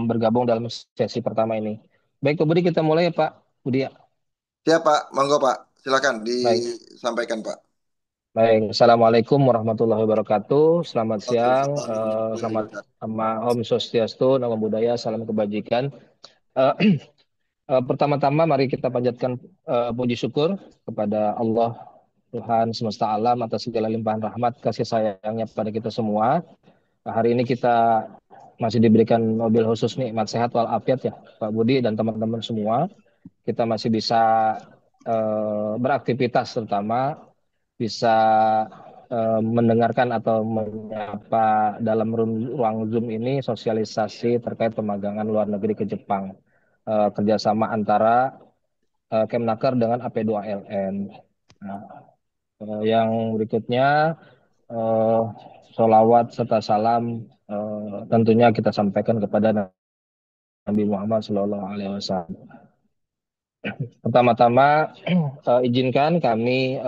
bergabung dalam sesi pertama ini. Baik, Pak Budi, kita mulai ya Pak Budi ya. Siap Pak, monggo Pak, silakan Baik, disampaikan Pak. baik. Assalamualaikum warahmatullahi wabarakatuh. Selamat siang, Waalaikumsalam warahmatullahi selamat wabarakatuh. sama Om Swastiastu, Namo Buddhaya, salam kebajikan. Eh, Pertama-tama mari kita panjatkan puji syukur kepada Allah Tuhan semesta alam atas segala limpahan rahmat kasih sayangnya pada kita semua. Hari ini kita masih diberikan mobil khusus nikmat sehat walafiat ya Pak Budi dan teman-teman semua. Kita masih bisa beraktivitas terutama bisa mendengarkan atau menyapa dalam ruang Zoom ini sosialisasi terkait pemagangan luar negeri ke Jepang. Kerjasama antara Kemnaker dengan AP2LN. Nah, yang berikutnya eh, sholawat serta salam tentunya kita sampaikan kepada Nabi Muhammad SAW. Pertama-tama izinkan kami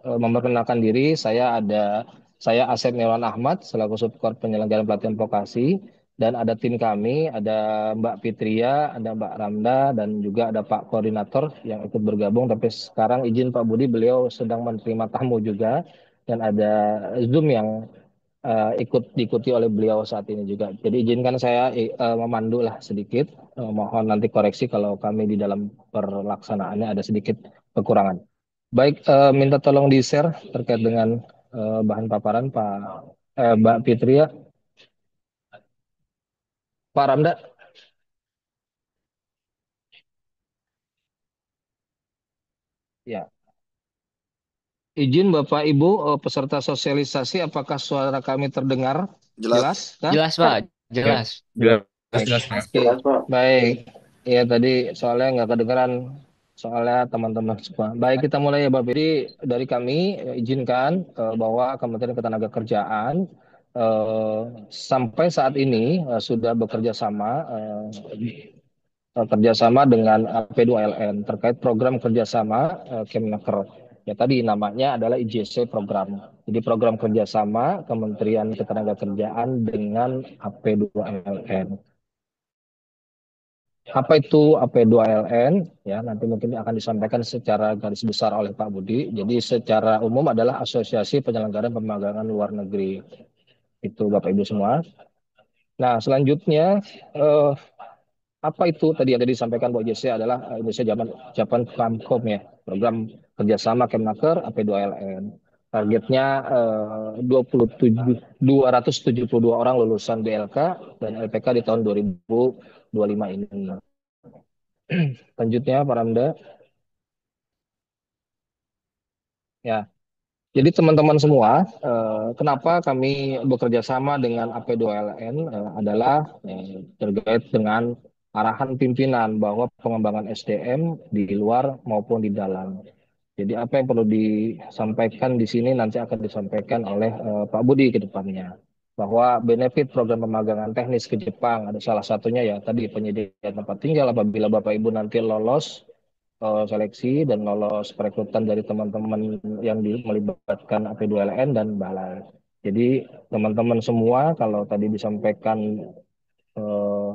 memperkenalkan diri. Saya Asep Mirwan Ahmad selaku Subkor Penyelenggaraan Pelatihan Vokasi dan ada tim kami, ada Mbak Fitria, ada Mbak Ramda dan juga ada Pak Koordinator yang ikut bergabung. Tapi sekarang izin Pak Budi, beliau sedang menerima tamu juga dan ada Zoom yang ikut diikuti oleh beliau saat ini juga. Jadi izinkan saya memandu lah sedikit. Mohon nanti koreksi kalau kami di dalam perlaksanaannya ada sedikit kekurangan. Baik, minta tolong di-share terkait dengan bahan paparan Mbak Fitri ya. Pak Ramda. Ya. Izin Bapak Ibu peserta sosialisasi, apakah suara kami terdengar jelas? Jelas? Kah? Jelas, Pak. Ya, Jelas. jelas, Baik. jelas, Mas. Oke, baik. Ya tadi soalnya nggak kedengeran soalnya teman-teman semua. Baik, kita mulai ya, Bapak. Jadi dari kami izinkan bahwa Kementerian Ketenagakerjaan eh, sampai saat ini sudah bekerja sama kerjasama dengan P2LN terkait program kerjasama Kemnaker. Ya tadi namanya adalah IJC program. Jadi program kerjasama Kementerian Ketenagakerjaan dengan AP2LN. Apa itu AP2LN? Ya, nanti mungkin akan disampaikan secara garis besar oleh Pak Budi. Jadi secara umum adalah Asosiasi Penyelenggaraan Pemagangan Luar Negeri. Itu Bapak Ibu semua. Nah, selanjutnya eh, apa itu tadi yang tadi disampaikan Bu JC adalah Indonesia Japan Kamkom ya, program kerjasama Kemnaker AP2LN. Targetnya 272 orang lulusan BLK dan LPK di tahun 2025 ini. Selanjutnya, Pak Ramda. Ya, jadi teman-teman semua, kenapa kami bekerja sama dengan AP2LN adalah terkait dengan arahan pimpinan bahwa pengembangan SDM di luar maupun di dalam. Jadi apa yang perlu disampaikan di sini nanti akan disampaikan oleh Pak Budi ke depannya. Bahwa benefit program pemagangan teknis ke Jepang ada salah satunya ya tadi penyediaan tempat tinggal apabila Bapak Ibu nanti lolos seleksi dan lolos perekrutan dari teman-teman yang melibatkan AP2LN dan Balai. Jadi teman-teman semua kalau tadi disampaikan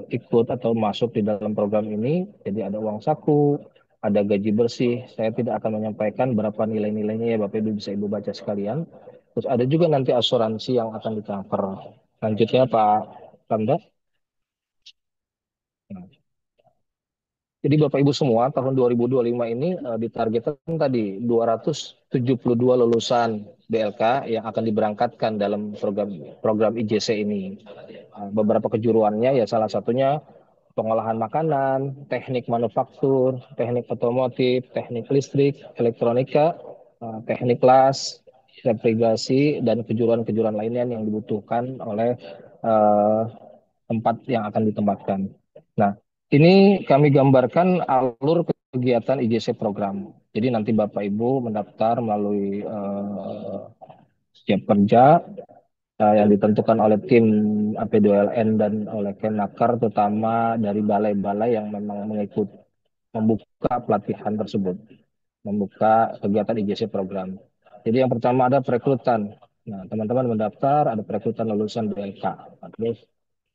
ikut atau masuk di dalam program ini, jadi ada uang saku, ada gaji bersih. Saya tidak akan menyampaikan berapa nilai-nilainya ya Bapak Ibu bisa Ibu baca sekalian. Terus ada juga nanti asuransi yang akan di-cover. Selanjutnya Pak Ramda. Jadi Bapak Ibu semua tahun 2025 ini ditargetkan tadi 272 lulusan BLK yang akan diberangkatkan dalam program program IJC ini. Beberapa kejuruannya ya salah satunya pengolahan makanan, teknik manufaktur, teknik otomotif, teknik listrik, elektronika, teknik las, navigasi, dan kejuruan-kejuruan lainnya yang dibutuhkan oleh eh, tempat yang akan ditempatkan. Nah, ini kami gambarkan alur kegiatan IJC program. Jadi nanti Bapak Ibu mendaftar melalui setiap kerja yang ditentukan oleh tim AP2LN dan oleh Kenaker, terutama dari balai-balai yang memang membuka pelatihan tersebut, membuka kegiatan IJC program. Jadi yang pertama ada perekrutan. Nah, teman-teman mendaftar, ada perekrutan lulusan BLK. Terus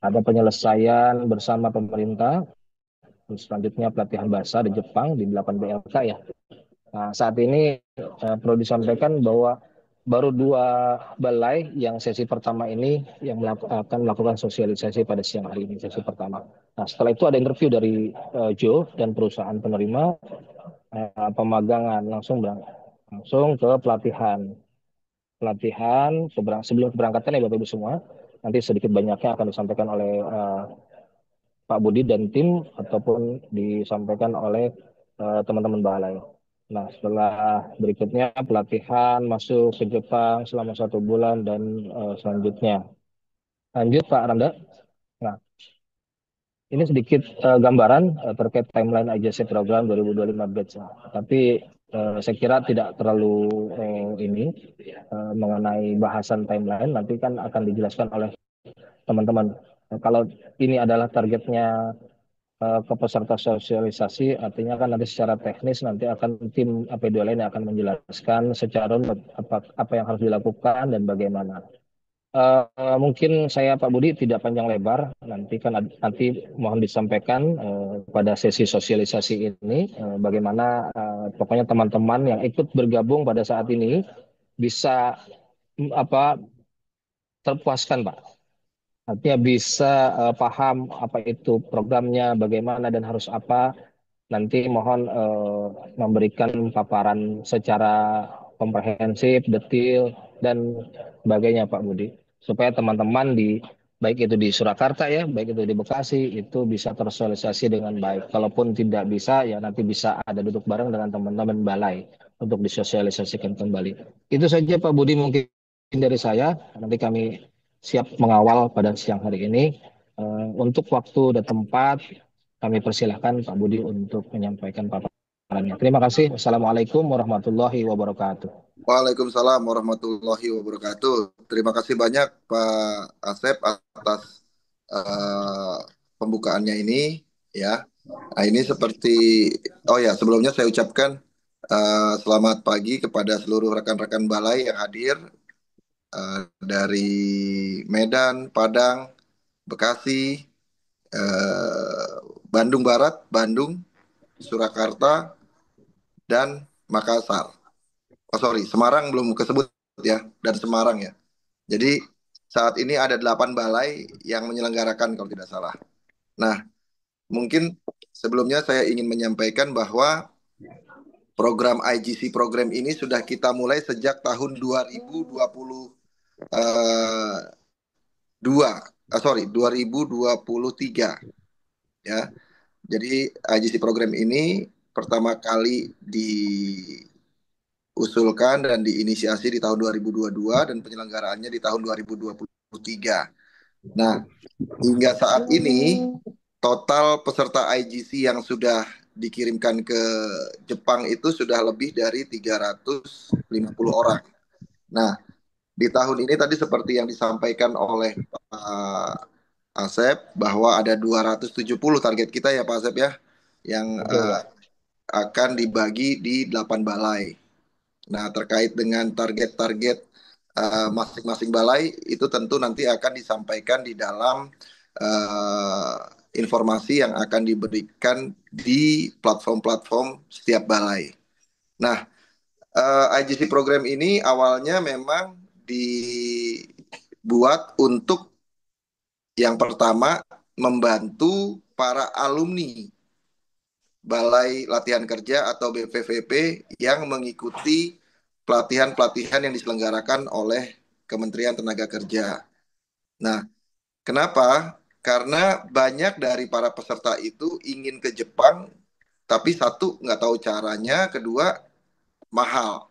Ada penyelesaian bersama pemerintah, terus selanjutnya pelatihan bahasa di Jepang di 8 BLK ya. Nah, saat ini perlu disampaikan bahwa baru dua balai yang sesi pertama ini yang akan melakukan sosialisasi pada siang hari ini, sesi pertama. Nah, setelah itu ada interview dari Joe dan perusahaan penerima pemagangan langsung ke pelatihan. Pelatihan sebelum keberangkatan ya Bapak Ibu semua, nanti sedikit banyaknya akan disampaikan oleh Pak Budi dan tim ataupun disampaikan oleh teman-teman balai. Nah, setelah berikutnya pelatihan masuk ke Jepang selama 1 bulan dan selanjutnya. Lanjut Pak Randa. Nah, ini sedikit gambaran terkait timeline IJC program 2025 batch. Tapi saya kira tidak terlalu ini mengenai bahasan timeline. Nanti kan akan dijelaskan oleh teman-teman. Kalau ini adalah targetnya ke peserta sosialisasi, artinya kan nanti secara teknis nanti akan tim AP2 lain yang akan menjelaskan secara runut apa yang harus dilakukan dan bagaimana. Mungkin saya Pak Budi tidak panjang lebar, nanti mohon disampaikan pada sesi sosialisasi ini bagaimana pokoknya teman-teman yang ikut bergabung pada saat ini bisa apa terpuaskan Pak. Artinya bisa paham apa itu programnya, bagaimana dan harus apa. Nanti mohon memberikan paparan secara komprehensif, detail, dan sebagainya Pak Budi. Supaya teman-teman baik itu di Surakarta ya, baik itu di Bekasi, itu bisa tersosialisasi dengan baik. Kalaupun tidak bisa, ya nanti bisa ada duduk bareng dengan teman-teman balai untuk disosialisasikan kembali. Itu saja Pak Budi mungkin dari saya. Nanti kami siap mengawal pada siang hari ini. Untuk waktu dan tempat, kami persilahkan Pak Budi untuk menyampaikan paparannya. Terima kasih. Assalamualaikum warahmatullahi wabarakatuh. Waalaikumsalam warahmatullahi wabarakatuh. Terima kasih banyak Pak Asep atas eh, pembukaannya ini ya. Nah, ini seperti oh ya, sebelumnya saya ucapkan selamat pagi kepada seluruh rekan-rekan balai yang hadir dari Medan, Padang, Bekasi, eh, Bandung Barat, Bandung, Surakarta, dan Makassar. Oh sorry, Semarang belum kesebut ya, dan Semarang ya. Jadi saat ini ada 8 balai yang menyelenggarakan kalau tidak salah. Nah, mungkin sebelumnya saya ingin menyampaikan bahwa program IGC program ini sudah kita mulai sejak tahun 2023 ya. Jadi IGC program ini pertama kali diusulkan dan diinisiasi di tahun 2022 dan penyelenggaraannya di tahun 2023. Nah, hingga saat ini total peserta IGC yang sudah dikirimkan ke Jepang itu sudah lebih dari 350 orang. Nah, di tahun ini tadi seperti yang disampaikan oleh Pak Asep bahwa ada 270 target kita ya Pak Asep ya yang Betul, Pak. akan dibagi di 8 balai. Nah, terkait dengan target-target masing-masing balai itu tentu nanti akan disampaikan di dalam uh, informasi yang akan diberikan di platform-platform setiap balai. Nah, IGC program ini awalnya memang dibuat untuk yang pertama membantu para alumni Balai Latihan Kerja atau BPVP yang mengikuti pelatihan-pelatihan yang diselenggarakan oleh Kementerian Tenaga Kerja. Nah, kenapa? Karena banyak dari para peserta itu ingin ke Jepang, tapi satu nggak tahu caranya, kedua mahal.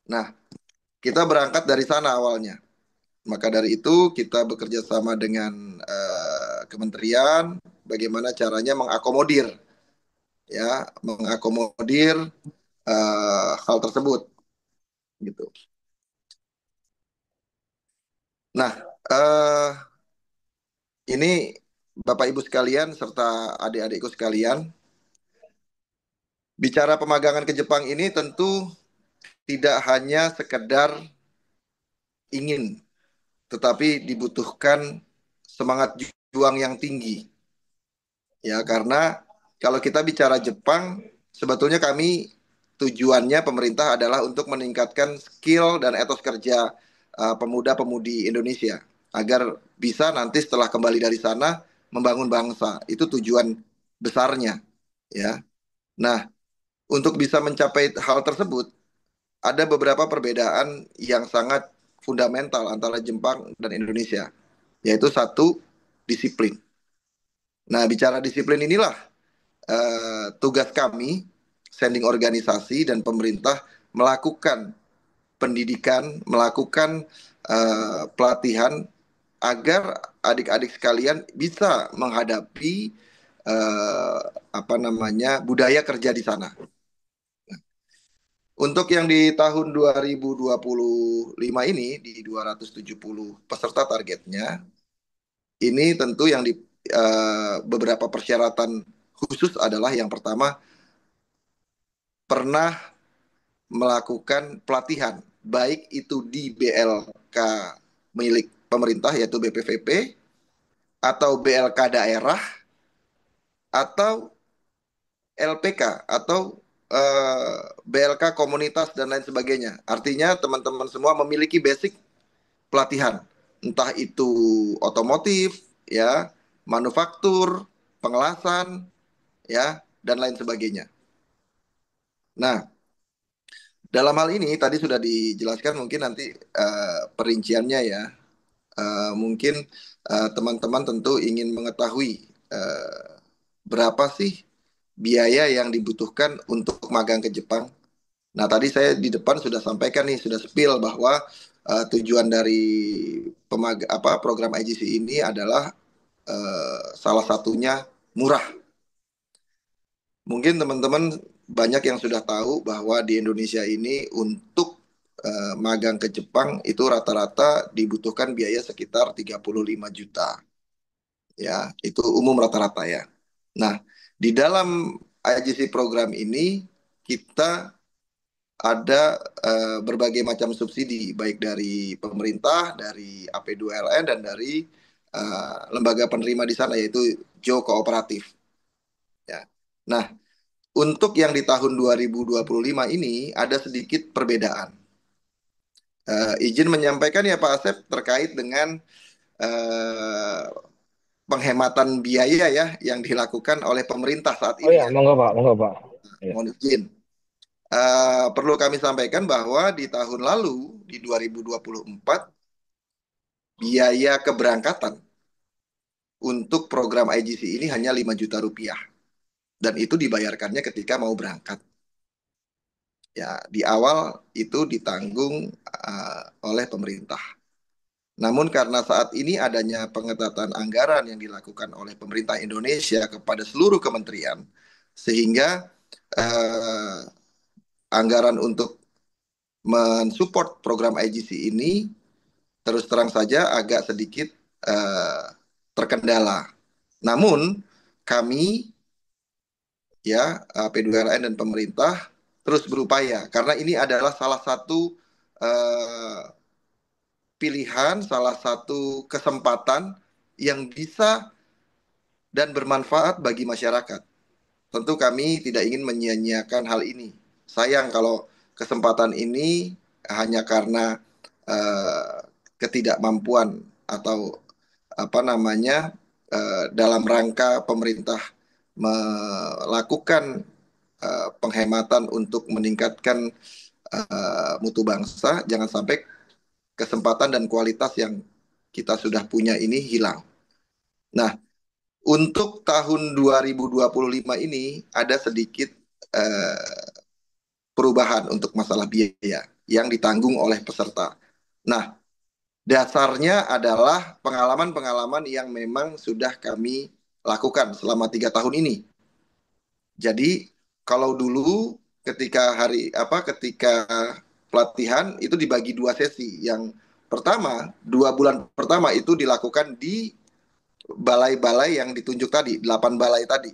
Nah, kita berangkat dari sana awalnya. Maka dari itu kita bekerja sama dengan kementerian, bagaimana caranya mengakomodir hal tersebut, gitu. Nah, ini Bapak Ibu sekalian serta adik-adikku sekalian, bicara pemagangan ke Jepang ini tentu tidak hanya sekedar ingin, tetapi dibutuhkan semangat juang yang tinggi ya, karena kalau kita bicara Jepang, sebetulnya kami tujuannya pemerintah adalah untuk meningkatkan skill dan etos kerja pemuda-pemudi Indonesia agar bisa nanti setelah kembali dari sana membangun bangsa. Itu tujuan besarnya ya. Nah, untuk bisa mencapai hal tersebut ada beberapa perbedaan yang sangat fundamental antara Jepang dan Indonesia, yaitu satu, disiplin. Nah, bicara disiplin inilah tugas kami, sending organisasi dan pemerintah melakukan pendidikan, melakukan pelatihan agar adik-adik sekalian bisa menghadapi eh, apa namanya budaya kerja di sana. Untuk yang di tahun 2025 ini di 270 peserta targetnya, ini tentu yang di beberapa persyaratan khusus adalah yang pertama pernah melakukan pelatihan, baik itu di BLK milik pemerintah yaitu BPVP atau BLK daerah atau LPK atau BLK komunitas dan lain sebagainya. Artinya teman-teman semua memiliki basic pelatihan, entah itu otomotif, ya, manufaktur, pengelasan, ya, dan lain sebagainya. Nah, dalam hal ini tadi sudah dijelaskan mungkin nanti perinciannya ya. Mungkin teman-teman tentu ingin mengetahui berapa sih biaya yang dibutuhkan untuk magang ke Jepang. Nah, tadi saya di depan sudah sampaikan nih, sudah spill bahwa tujuan dari program IGC ini adalah salah satunya murah. Mungkin teman-teman banyak yang sudah tahu bahwa di Indonesia ini untuk magang ke Jepang itu rata-rata dibutuhkan biaya sekitar 35 juta. Ya, itu umum rata-rata ya. Nah, di dalam IGC program ini kita ada berbagai macam subsidi baik dari pemerintah, dari AP2LN dan dari lembaga penerima di sana yaitu Jo Kooperatif ya. Nah, untuk yang di tahun 2025 ini ada sedikit perbedaan. Izin menyampaikan ya Pak Asep terkait dengan eh, penghematan biaya ya yang dilakukan oleh pemerintah saat Oh ya, ini ya. monggo Pak, monggo Pak. Ya. Mohon izin. Perlu kami sampaikan bahwa di tahun lalu di 2024 biaya keberangkatan untuk program IGC ini hanya 5 juta rupiah dan itu dibayarkannya ketika mau berangkat. Ya, di awal itu ditanggung oleh pemerintah. Namun karena saat ini adanya pengetatan anggaran yang dilakukan oleh pemerintah Indonesia kepada seluruh kementerian, sehingga eh, anggaran untuk mensupport program IGC ini terus terang saja agak sedikit eh, terkendala. Namun kami ya P2LN dan pemerintah terus berupaya karena ini adalah salah satu eh, pilihan, salah satu kesempatan yang bisa dan bermanfaat bagi masyarakat. Tentu kami tidak ingin menyia-nyiakan hal ini. Sayang kalau kesempatan ini hanya karena eh, ketidakmampuan atau apa namanya dalam rangka pemerintah melakukan penghematan untuk meningkatkan mutu bangsa, jangan sampai kesempatan dan kualitas yang kita sudah punya ini hilang. Nah, untuk tahun 2025 ini ada sedikit eh, perubahan untuk masalah biaya yang ditanggung oleh peserta. Nah, dasarnya adalah pengalaman-pengalaman yang memang sudah kami lakukan selama 3 tahun ini. Jadi kalau dulu ketika pelatihan itu dibagi 2 sesi. Yang pertama 2 bulan pertama itu dilakukan di balai-balai yang ditunjuk tadi, 8 balai tadi,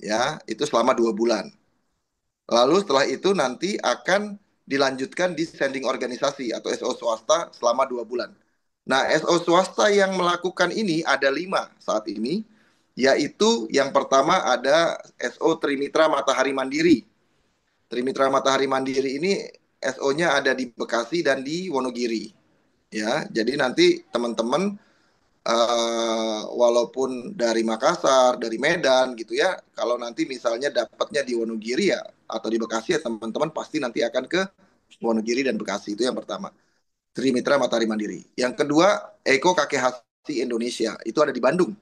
ya itu selama 2 bulan. Lalu setelah itu nanti akan dilanjutkan di sending organisasi atau SO swasta selama 2 bulan. Nah, SO swasta yang melakukan ini ada 5 saat ini, yaitu yang pertama ada SO Trimitra Matahari Mandiri. Trimitra Matahari Mandiri ini SO-nya ada di Bekasi dan di Wonogiri. Ya, jadi nanti teman-teman walaupun dari Makassar, dari Medan gitu ya, kalau nanti misalnya dapatnya di Wonogiri ya atau di Bekasi ya teman-teman pasti nanti akan ke Wonogiri dan Bekasi itu yang pertama. Trimitra Matahari Mandiri. Yang kedua, Eko Kakek Hasi Indonesia. Itu ada di Bandung.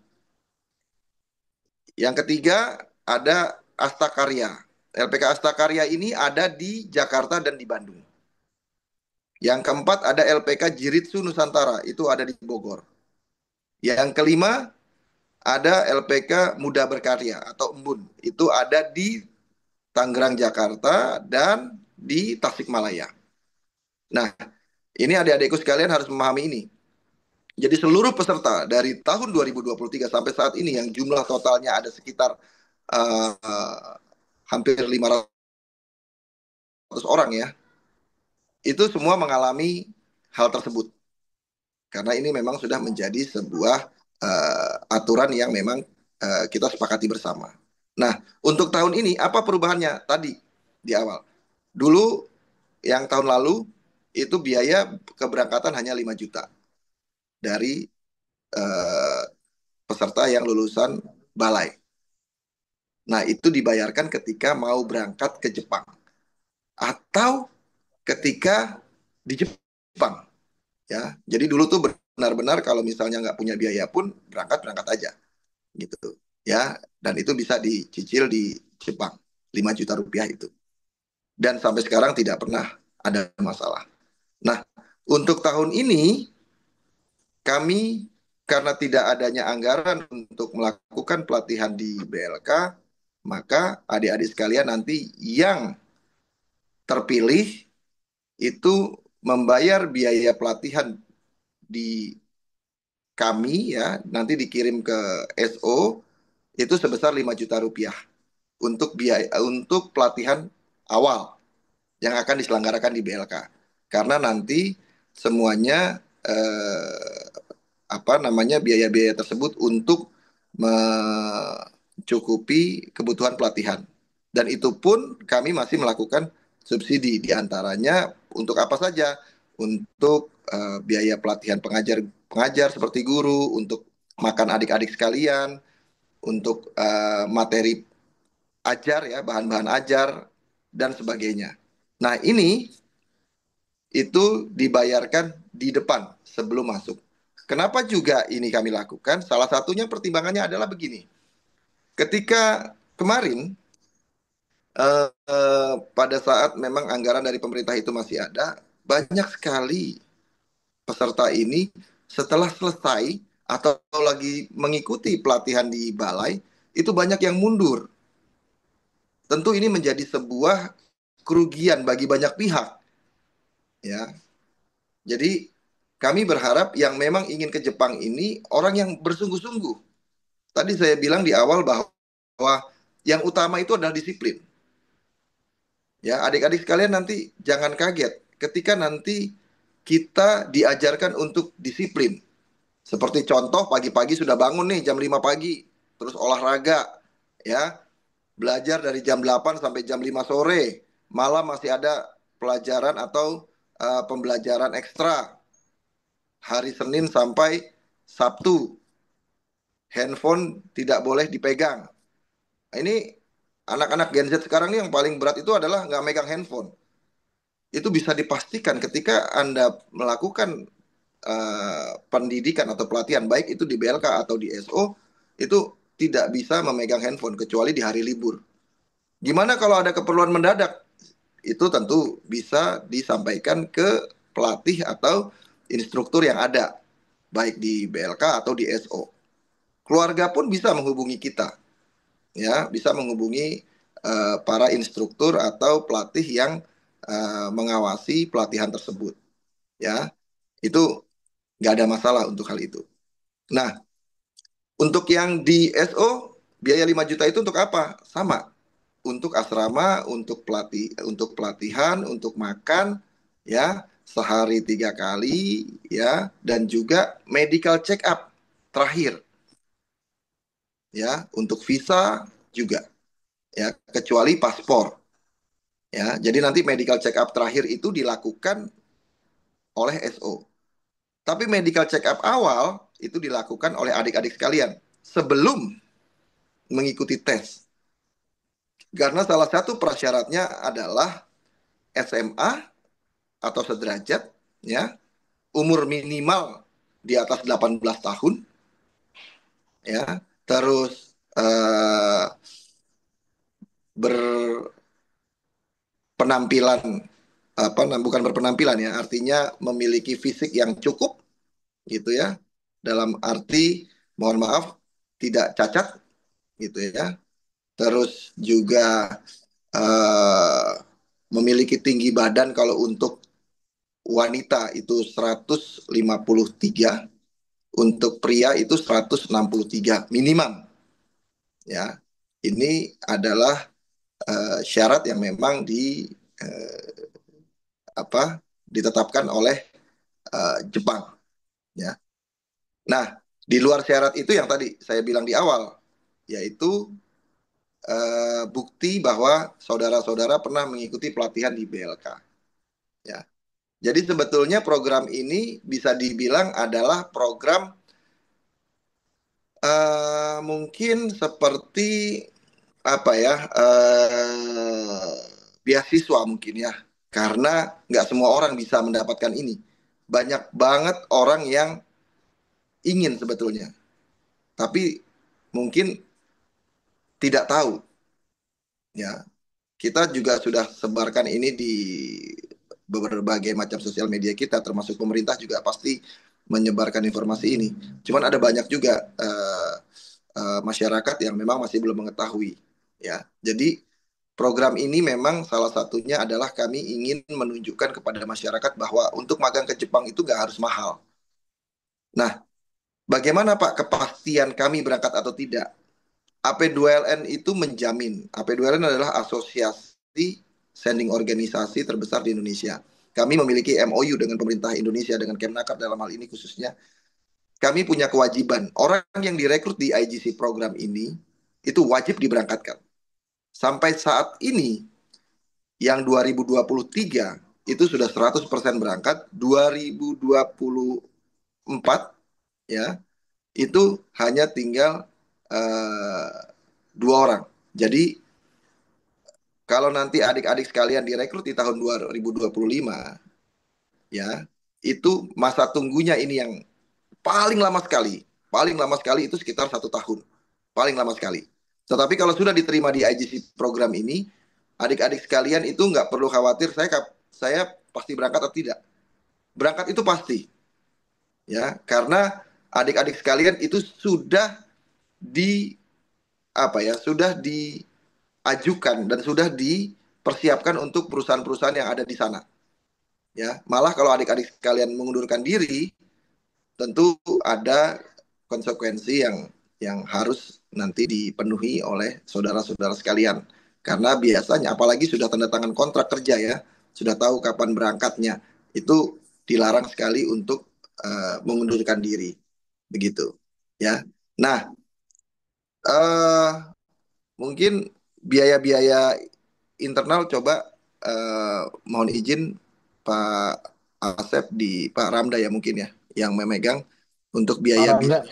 Yang ketiga, ada Astakarya. LPK Astakarya ini ada di Jakarta dan di Bandung. Yang keempat, ada LPK Jiritsu Nusantara. Itu ada di Bogor. Yang kelima, ada LPK Muda Berkarya atau Embun. Itu ada di Tangerang, Jakarta, dan di Tasikmalaya. Nah, ini adik-adikku sekalian harus memahami ini. Jadi seluruh peserta dari tahun 2023 sampai saat ini yang jumlah totalnya ada sekitar hampir 500 orang ya, itu semua mengalami hal tersebut. Karena ini memang sudah menjadi sebuah aturan yang memang kita sepakati bersama. Nah, untuk tahun ini apa perubahannya tadi di awal? Dulu yang tahun lalu itu biaya keberangkatan hanya 5 juta dari eh, peserta yang lulusan balai. Nah, itu dibayarkan ketika mau berangkat ke Jepang atau ketika di Jepang ya. Jadi dulu tuh benar-benar kalau misalnya nggak punya biaya pun berangkat aja gitu ya. Dan itu bisa dicicil di Jepang 5 juta rupiah itu. Dan sampai sekarang tidak pernah ada masalah. Nah, untuk tahun ini kami karena tidak adanya anggaran untuk melakukan pelatihan di BLK, maka adik-adik sekalian nanti yang terpilih itu membayar biaya pelatihan di kami ya, nanti dikirim ke SO itu sebesar 5 juta rupiah untuk biaya untuk pelatihan awal yang akan diselenggarakan di BLK. Karena nanti semuanya apa namanya biaya-biaya tersebut untuk mencukupi kebutuhan pelatihan. Dan itu pun kami masih melakukan subsidi di antaranya untuk apa saja? Untuk biaya pelatihan pengajar seperti guru, untuk makan adik-adik sekalian, untuk materi ajar ya, bahan-bahan ajar dan sebagainya. Nah, ini itu dibayarkan di depan sebelum masuk. Kenapa juga ini kami lakukan? Salah satunya pertimbangannya adalah begini. Ketika kemarin pada saat memang anggaran dari pemerintah itu masih ada, banyak sekali peserta ini setelah selesai atau lagi mengikuti pelatihan di balai, itu banyak yang mundur. Tentu ini menjadi sebuah kerugian bagi banyak pihak, ya. Jadi kami berharap yang memang ingin ke Jepang ini orang yang bersungguh-sungguh. Tadi saya bilang di awal bahwa yang utama itu adalah disiplin. Ya, adik-adik sekalian nanti jangan kaget ketika nanti kita diajarkan untuk disiplin. Seperti contoh pagi-pagi sudah bangun nih jam 5 pagi, terus olahraga, ya, belajar dari jam 8 sampai jam 5 sore. Malam masih ada pelajaran atau pembelajaran ekstra hari Senin sampai Sabtu. Handphone tidak boleh dipegang. Nah, ini anak-anak Gen Z sekarang ini yang paling berat itu adalah nggak megang handphone. Itu bisa dipastikan ketika Anda melakukan pendidikan atau pelatihan baik itu di BLK atau di SO itu tidak bisa memegang handphone kecuali di hari libur. Gimana kalau ada keperluan mendadak? Itu tentu bisa disampaikan ke pelatih atau instruktur yang ada baik di BLK atau di SO. Keluarga pun bisa menghubungi kita, ya, bisa menghubungi para instruktur atau pelatih yang mengawasi pelatihan tersebut, ya. Itu nggak ada masalah untuk hal itu. Nah, untuk yang di SO biaya 5 juta itu untuk apa? Sama, untuk asrama, untuk pelatihan, untuk makan, ya, sehari 3 kali, ya, dan juga medical check up terakhir, ya, untuk visa juga, ya, kecuali paspor, ya. Jadi nanti medical check up terakhir itu dilakukan oleh SO. Tapi medical check up awal itu dilakukan oleh adik-adik sekalian sebelum mengikuti tes. Karena salah satu prasyaratnya adalah SMA atau sederajat, ya, umur minimal di atas 18 tahun, ya, terus berpenampilan, apa, bukan berpenampilan, ya, artinya memiliki fisik yang cukup, gitu, ya, dalam arti, mohon maaf, tidak cacat, gitu, ya, terus juga eh, memiliki tinggi badan kalau untuk wanita itu 153, untuk pria itu 163 minimum, ya. Ini adalah syarat yang memang eh, apa ditetapkan oleh Jepang, ya. Nah, di luar syarat itu yang tadi saya bilang di awal, yaitu bukti bahwa saudara-saudara pernah mengikuti pelatihan di BLK, ya. Jadi sebetulnya program ini bisa dibilang adalah program mungkin seperti apa ya, beasiswa mungkin, ya, karena nggak semua orang bisa mendapatkan ini. Banyak banget orang yang ingin sebetulnya, tapi mungkin tidak tahu, ya. Kita juga sudah sebarkan ini di berbagai macam sosial media kita, termasuk pemerintah juga pasti menyebarkan informasi ini. Cuman ada banyak juga masyarakat yang memang masih belum mengetahui, ya. Jadi program ini memang salah satunya adalah kami ingin menunjukkan kepada masyarakat bahwa untuk magang ke Jepang itu nggak harus mahal. Nah, bagaimana Pak kepastian kami berangkat atau tidak? AP2LN itu menjamin. AP2LN adalah asosiasi sending organisasi terbesar di Indonesia. Kami memiliki MOU dengan pemerintah Indonesia, dengan Kemnaker dalam hal ini khususnya. Kami punya kewajiban. Orang yang direkrut di IGC program ini itu wajib diberangkatkan. Sampai saat ini yang 2023 itu sudah 100% berangkat, 2024, ya, itu hanya tinggal eh, 2 orang. Jadi kalau nanti adik-adik sekalian direkrut di tahun 2025, ya, itu masa tunggunya ini yang paling lama sekali. Paling lama sekali itu sekitar 1 tahun. Paling lama sekali. Tetapi kalau sudah diterima di IGC program ini, adik-adik sekalian itu nggak perlu khawatir saya pasti berangkat atau tidak. Berangkat itu pasti, ya, karena adik-adik sekalian itu sudah di apa ya, sudah diajukan dan sudah dipersiapkan untuk perusahaan-perusahaan yang ada di sana, ya. Malah kalau adik-adik sekalian mengundurkan diri, tentu ada konsekuensi yang harus nanti dipenuhi oleh saudara-saudara sekalian. Karena biasanya, apalagi sudah tanda tangan kontrak kerja, ya, sudah tahu kapan berangkatnya, itu dilarang sekali untuk mengundurkan diri, begitu, ya. Nah, eh, mungkin biaya-biaya internal coba mohon izin Pak Asep di Pak Ramda, ya, mungkin, ya, yang memegang untuk biaya Para enggak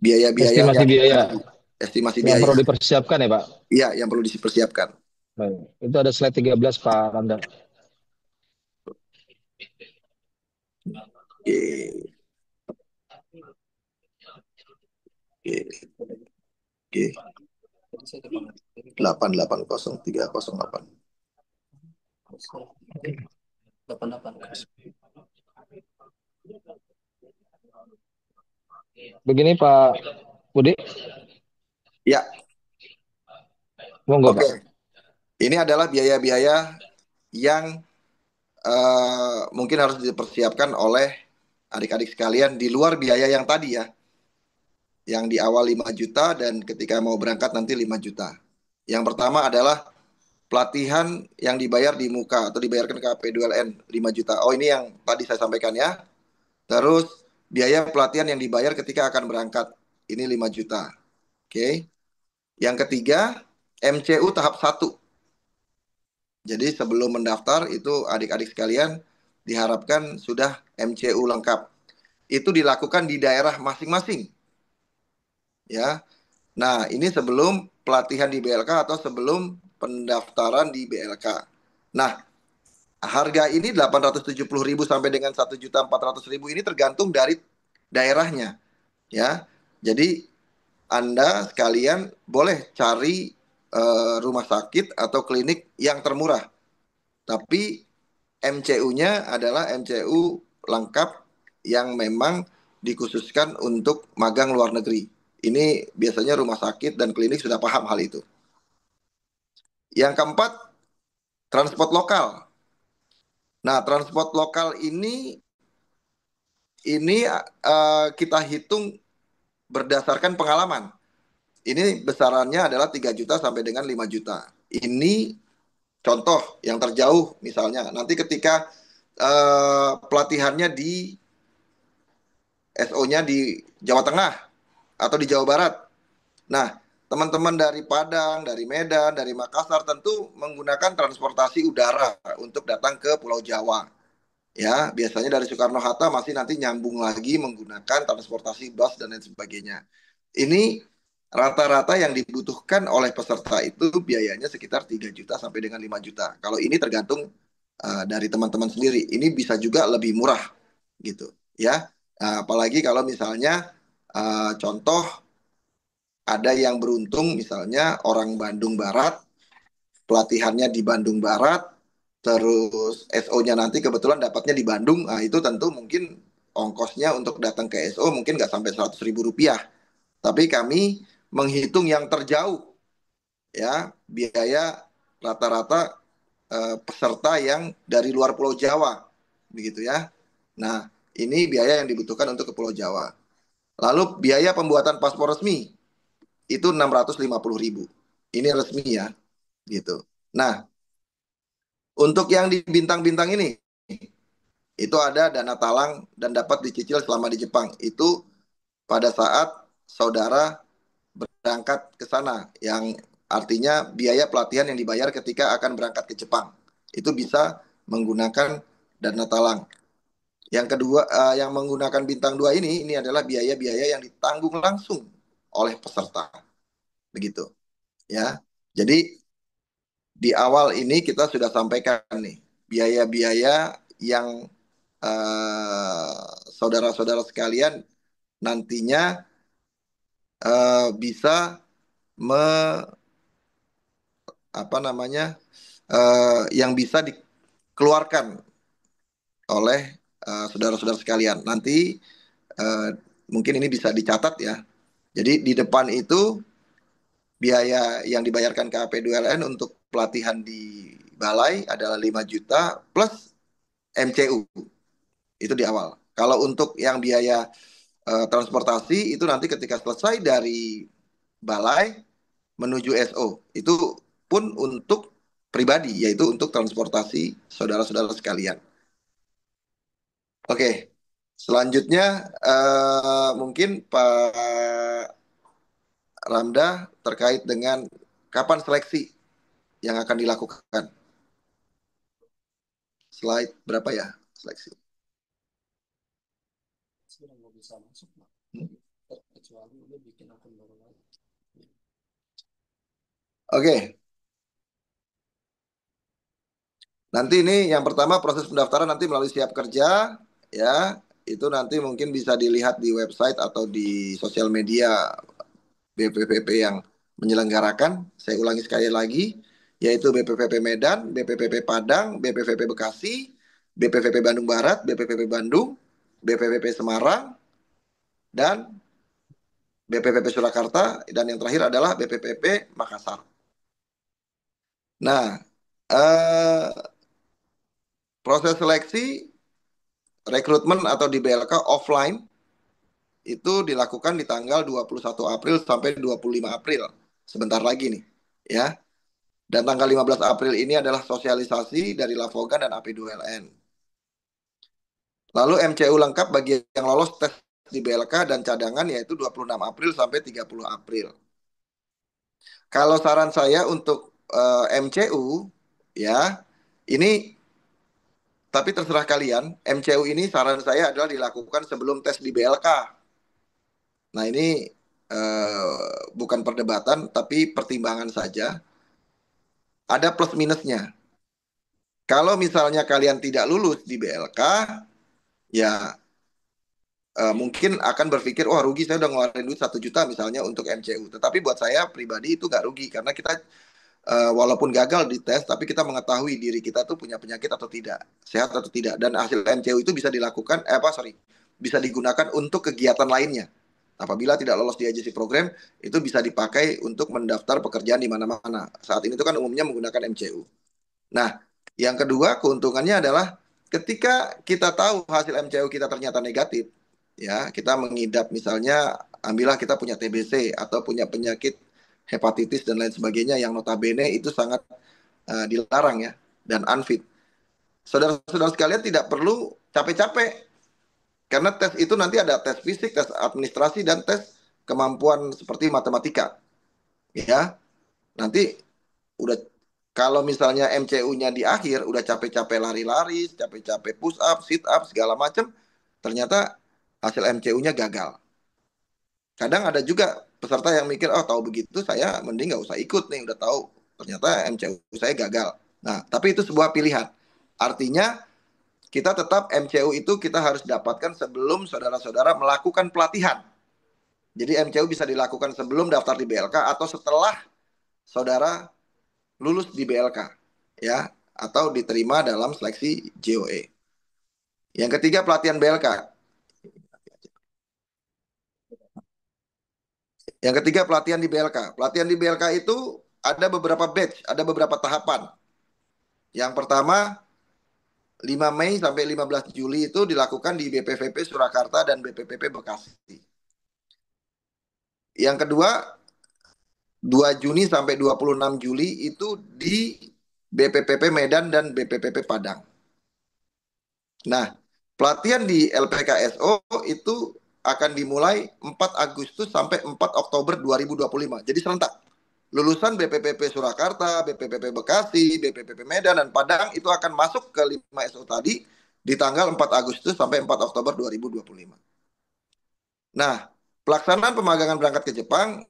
biaya-biaya estimasi yang biaya estimasi yang biaya, perlu dipersiapkan ya, Pak. iya, yang perlu dipersiapkan. Baik. Itu ada slide 13 Pak Randa. Oke, oke, oke. 8803008. Begini Pak Budi, Ya, monggo oke. Pak. Ini adalah biaya-biaya yang mungkin harus dipersiapkan oleh adik-adik sekalian di luar biaya yang tadi, ya, yang di awal 5 juta dan ketika mau berangkat nanti 5 juta. Yang pertama adalah pelatihan yang dibayar di muka atau dibayarkan ke AP2LN 5 juta. Oh, ini yang tadi saya sampaikan ya. Terus biaya pelatihan yang dibayar ketika akan berangkat. Ini 5 juta. Oke. Yang ketiga, MCU tahap satu. Jadi sebelum mendaftar itu adik-adik sekalian diharapkan sudah MCU lengkap. Itu dilakukan di daerah masing-masing ya. Nah, ini sebelum pelatihan di BLK atau sebelum pendaftaran di BLK. Nah, harga ini 870.000 sampai dengan 1.400.000 ini tergantung dari daerahnya ya. Jadi Anda sekalian boleh cari rumah sakit atau klinik yang termurah. Tapi MCU-nya adalah MCU lengkap yang memang dikhususkan untuk magang luar negeri. Ini biasanya rumah sakit dan klinik sudah paham hal itu. Yang keempat, transport lokal. Nah, transport lokal ini kita hitung berdasarkan pengalaman. Ini besarannya adalah 3 juta sampai dengan 5 juta. Ini contoh yang terjauh misalnya. Nanti ketika pelatihannya di SO-nya di Jawa Tengah atau di Jawa Barat. Nah, teman-teman dari Padang, dari Medan, dari Makassar tentu menggunakan transportasi udara untuk datang ke Pulau Jawa. Ya, biasanya dari Soekarno-Hatta masih nanti nyambung lagi menggunakan transportasi bus dan lain sebagainya. Ini rata-rata yang dibutuhkan oleh peserta itu biayanya sekitar 3 juta sampai dengan 5 juta. Kalau ini tergantung dari teman-teman sendiri. Ini bisa juga lebih murah gitu, ya. Apalagi kalau misalnya contoh ada yang beruntung misalnya orang Bandung Barat, pelatihannya di Bandung Barat, terus SO-nya nanti kebetulan dapatnya di Bandung, nah itu tentu mungkin ongkosnya untuk datang ke SO mungkin nggak sampai 100.000 rupiah. Tapi kami menghitung yang terjauh, ya, biaya rata-rata peserta yang dari luar Pulau Jawa, begitu ya. Nah, ini biaya yang dibutuhkan untuk ke Pulau Jawa. Lalu biaya pembuatan paspor resmi itu 650.000. Ini resmi ya, gitu. Nah, untuk yang di bintang-bintang ini, itu ada dana talang dan dapat dicicil selama di Jepang. Itu pada saat saudara berangkat ke sana, yang artinya biaya pelatihan yang dibayar ketika akan berangkat ke Jepang. Itu bisa menggunakan dana talang. Yang kedua, yang menggunakan bintang 2 ini adalah biaya-biaya yang ditanggung langsung oleh peserta. Begitu, ya. Jadi di awal ini kita sudah sampaikan nih biaya-biaya yang saudara-saudara sekalian nantinya bisa me, apa namanya yang bisa dikeluarkan oleh saudara-saudara sekalian. Nanti uh, mungkin ini bisa dicatat ya. Jadi di depan itu biaya yang dibayarkan ke AP2LN untuk pelatihan di balai adalah 5 juta plus MCU. Itu di awal. Kalau untuk yang biaya transportasi itu nanti ketika selesai dari balai menuju SO. Itu pun untuk pribadi, yaitu untuk transportasi saudara-saudara sekalian. Oke, selanjutnya mungkin Pak Ramda terkait dengan kapan seleksi yang akan dilakukan. Slide berapa ya seleksi? Oke, nanti ini yang pertama proses pendaftaran nanti melalui Siap Kerja, ya. Itu nanti mungkin bisa dilihat di website atau di sosial media BPPP yang menyelenggarakan. Saya ulangi sekali lagi, yaitu BPPP Medan, BPPP Padang, BPPP Bekasi, BPPP Bandung Barat, BPPP Bandung, BPPP Semarang, dan BPPP Surakarta, dan yang terakhir adalah BPPP Makassar. Nah, proses seleksi rekrutmen atau di BLK offline itu dilakukan di tanggal 21 April sampai 25 April. Sebentar lagi nih, ya. Dan tanggal 15 April ini adalah sosialisasi dari Lavogan dan AP2LN. Lalu MCU lengkap bagi yang lolos tes di BLK dan cadangan yaitu 26 April sampai 30 April. Kalau saran saya untuk MCU ya, ini tapi terserah kalian, MCU ini saran saya adalah dilakukan sebelum tes di BLK. Nah, ini bukan perdebatan tapi pertimbangan saja. Ada plus minusnya. Kalau misalnya kalian tidak lulus di BLK, ya mungkin akan berpikir, wah rugi saya udah ngeluarin duit 1 juta misalnya untuk MCU. Tetapi buat saya pribadi itu nggak rugi karena kita walaupun gagal di tes, tapi kita mengetahui diri kita tuh punya penyakit atau tidak, sehat atau tidak, dan hasil MCU itu bisa dilakukan, bisa digunakan untuk kegiatan lainnya. Apabila tidak lolos di agency program, itu bisa dipakai untuk mendaftar pekerjaan di mana-mana. Saat ini itu kan umumnya menggunakan MCU. Nah, yang kedua keuntungannya adalah ketika kita tahu hasil MCU kita ternyata negatif, ya kita mengidap misalnya, ambillah kita punya TBC atau punya penyakit hepatitis dan lain sebagainya yang notabene itu sangat dilarang ya dan unfit. Saudara-saudara sekalian tidak perlu capek-capek karena tes itu nanti ada tes fisik, tes administrasi dan tes kemampuan seperti matematika. Ya, nanti udah kalau misalnya MCU-nya di akhir udah capek-capek lari-lari, capek-capek push up, sit up segala macam, ternyata hasil MCU-nya gagal. Kadang ada juga peserta yang mikir, oh tahu begitu saya mending nggak usah ikut nih, udah tahu ternyata MCU saya gagal. Nah, tapi itu sebuah pilihan. Artinya kita tetap MCU itu kita harus dapatkan sebelum saudara-saudara melakukan pelatihan. Jadi MCU bisa dilakukan sebelum daftar di BLK atau setelah saudara lulus di BLK, ya, atau diterima dalam seleksi JOE. Yang ketiga pelatihan BLK. Yang ketiga pelatihan di BLK. Pelatihan di BLK itu ada beberapa batch, ada beberapa tahapan. Yang pertama 5 Mei sampai 15 Juli itu dilakukan di BPVP Surakarta dan BPPP Bekasi. Yang kedua 2 Juni sampai 26 Juli itu di BPPP Medan dan BPPP Padang. Nah, pelatihan di LPKSO itu akan dimulai 4 Agustus sampai 4 Oktober 2025. Jadi serentak. Lulusan BPPP Surakarta, BPPP Bekasi, BPPP Medan, dan Padang itu akan masuk ke 5 SO tadi di tanggal 4 Agustus sampai 4 Oktober 2025. Nah, pelaksanaan pemagangan berangkat ke Jepang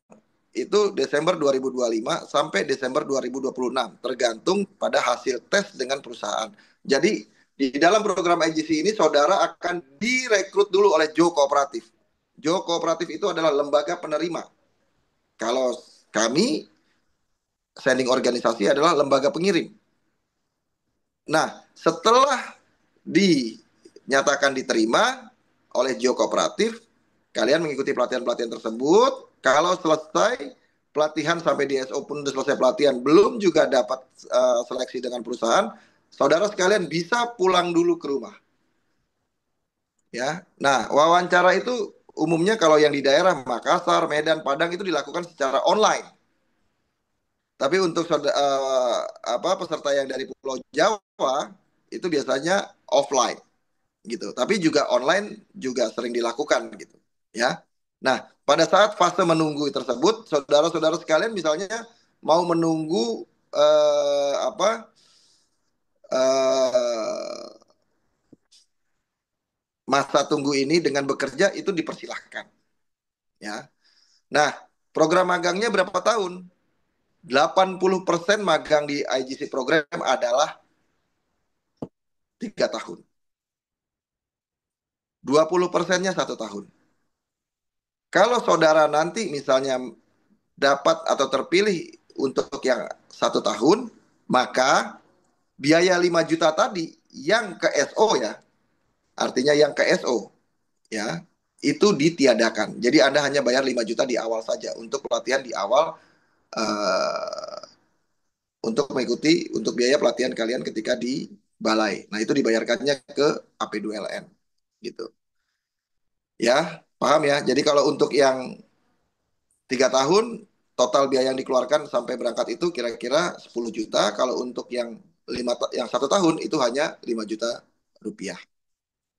itu Desember 2025 sampai Desember 2026, tergantung pada hasil tes dengan perusahaan. Jadi, di dalam program IGC ini, saudara akan direkrut dulu oleh Jo Kooperatif. Jo Kooperatif itu adalah lembaga penerima. Kalau kami, sending organisasi adalah lembaga pengirim. Nah, setelah dinyatakan diterima oleh Jo Kooperatif, kalian mengikuti pelatihan-pelatihan tersebut. Kalau selesai pelatihan sampai di SO pun sudah selesai pelatihan, belum juga dapat seleksi dengan perusahaan, saudara sekalian bisa pulang dulu ke rumah. Ya, nah wawancara itu umumnya kalau yang di daerah Makassar, Medan, Padang itu dilakukan secara online. Tapi untuk peserta yang dari Pulau Jawa itu biasanya offline gitu. Tapi juga online juga sering dilakukan gitu, ya. Nah, pada saat fase menunggu tersebut, saudara-saudara sekalian misalnya mau menunggu eh, apa eh, masa tunggu ini dengan bekerja itu dipersilahkan, ya. Nah, program magangnya berapa tahun? 80% magang di IGC program adalah 3 tahun. 20%-nya 1 tahun. Kalau saudara nanti misalnya dapat atau terpilih untuk yang 1 tahun, maka biaya 5 juta tadi yang ke SO ya, artinya yang ke SO ya, itu ditiadakan. Jadi Anda hanya bayar 5 juta di awal saja untuk pelatihan di awal uh, untuk mengikuti untuk biaya pelatihan kalian ketika di balai. Nah, itu dibayarkannya ke AP2LN gitu. Ya, paham ya? Jadi kalau untuk yang 3 tahun total biaya yang dikeluarkan sampai berangkat itu kira-kira 10 juta. Kalau untuk yang yang 1 tahun itu hanya 5 juta rupiah.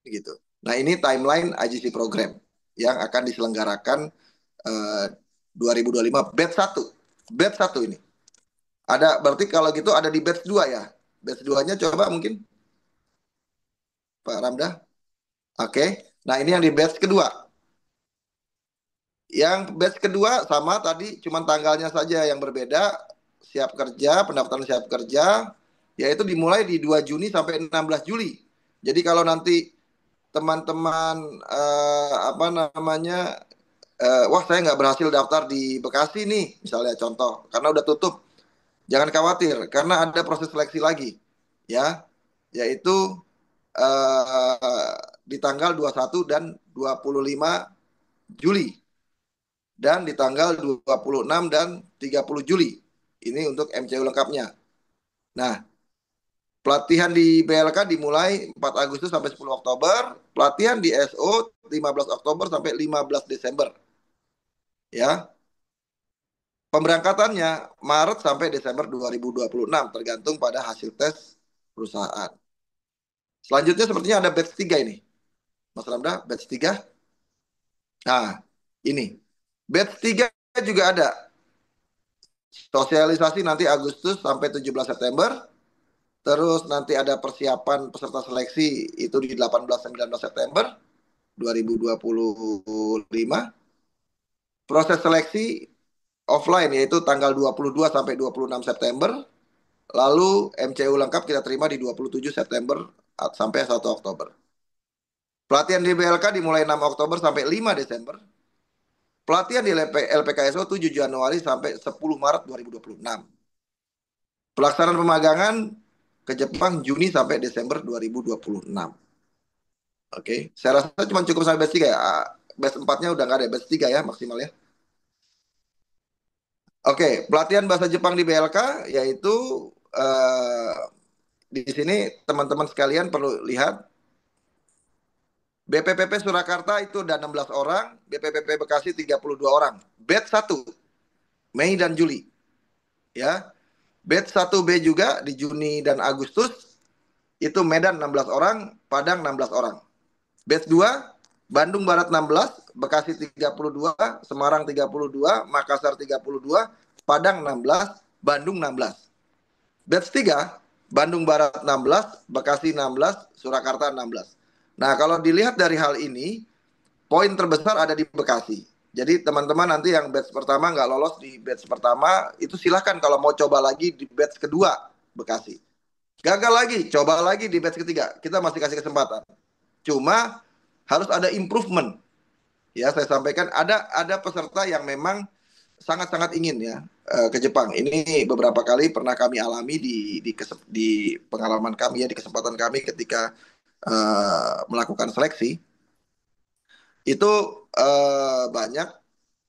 Begitu. Nah ini timeline IGC program yang akan diselenggarakan 2025 batch 1. Batch 1 ini. Ada berarti kalau gitu ada di batch 2 ya. Batch 2-nya coba mungkin Pak Ramdah. Oke. Nah, ini yang di batch kedua. Yang batch kedua sama tadi cuman tanggalnya saja yang berbeda. Siap kerja, pendaftaran siap kerja yaitu dimulai di 2 Juni sampai 16 Juli. Jadi kalau nanti teman-teman apa namanya wah saya nggak berhasil daftar di Bekasi nih misalnya contoh karena udah tutup. Jangan khawatir karena ada proses seleksi lagi ya yaitu di tanggal 21 dan 25 Juli dan di tanggal 26 dan 30 Juli. Ini untuk MCU lengkapnya. Nah, pelatihan di BLK dimulai 4 Agustus sampai 10 Oktober, pelatihan di SO 15 Oktober sampai 15 Desember. Ya. Pemberangkatannya Maret sampai Desember 2026 tergantung pada hasil tes perusahaan. Selanjutnya sepertinya ada batch 3 ini. Mas Ramda, batch 3. Nah, ini. Batch 3 juga ada. Sosialisasi nanti Agustus sampai 17 September. Terus nanti ada persiapan peserta seleksi itu di 18-19 September 2025. Proses seleksi offline yaitu tanggal 22 sampai 26 September. Lalu MCU lengkap kita terima di 27 September sampai 1 Oktober. Pelatihan di BLK dimulai 6 Oktober sampai 5 Desember. Pelatihan di LPKSO 7 Januari sampai 10 Maret 2026. Pelaksanaan pemagangan ke Jepang Juni sampai Desember 2026. Oke, saya rasa cuma cukup sampai batch 3 ya. Batch 4-nya udah nggak ada, batch 3 ya maksimal ya. Oke, pelatihan bahasa Jepang di BLK yaitu eh, di sini teman-teman sekalian perlu lihat BPPP Surakarta itu ada 16 orang, BPPP Bekasi 32 orang. Batch 1 Mei dan Juli. Ya. Batch 1B juga di Juni dan Agustus itu Medan 16 orang, Padang 16 orang. Batch 2 Bandung Barat 16, Bekasi 32, Semarang 32, Makassar 32, Padang 16, Bandung 16. Batch 3 Bandung Barat 16, Bekasi 16, Surakarta 16. Nah, kalau dilihat dari hal ini, poin terbesar ada di Bekasi. Jadi teman-teman nanti yang batch pertama nggak lolos di batch pertama, itu silahkan kalau mau coba lagi di batch kedua Bekasi. Gagal lagi, coba lagi di batch ketiga. Kita masih kasih kesempatan. Cuma harus ada improvement. Ya, saya sampaikan ada peserta yang memang sangat-sangat ingin ya ke Jepang. Ini beberapa kali pernah kami alami di pengalaman kami ya di kesempatan kami ketika melakukan seleksi. Itu banyak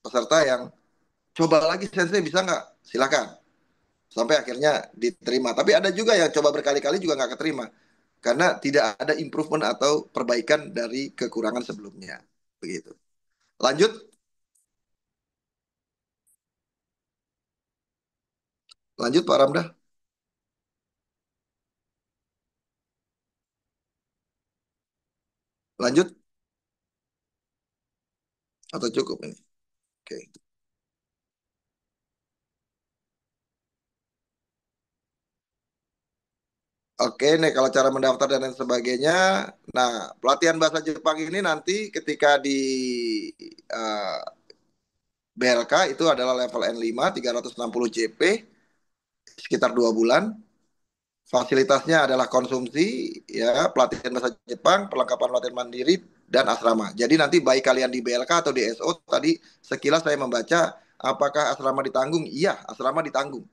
peserta yang coba lagi sensei bisa nggak? Silakan. Sampai akhirnya diterima. Tapi ada juga yang coba berkali-kali juga nggak keterima. Karena tidak ada improvement atau perbaikan dari kekurangan sebelumnya. Begitu. Lanjut. Lanjut Pak Ramdah. Lanjut. Atau cukup ini? Oke. Oke, nih kalau cara mendaftar dan lain sebagainya. Nah, pelatihan bahasa Jepang ini nanti ketika di eh, BLK itu adalah level N5 360 JP sekitar 2 bulan. Fasilitasnya adalah konsumsi, ya, pelatihan bahasa Jepang, perlengkapan latihan mandiri, dan asrama. Jadi nanti baik kalian di BLK atau di SO, tadi sekilas saya membaca, apakah asrama ditanggung? Iya, asrama ditanggung.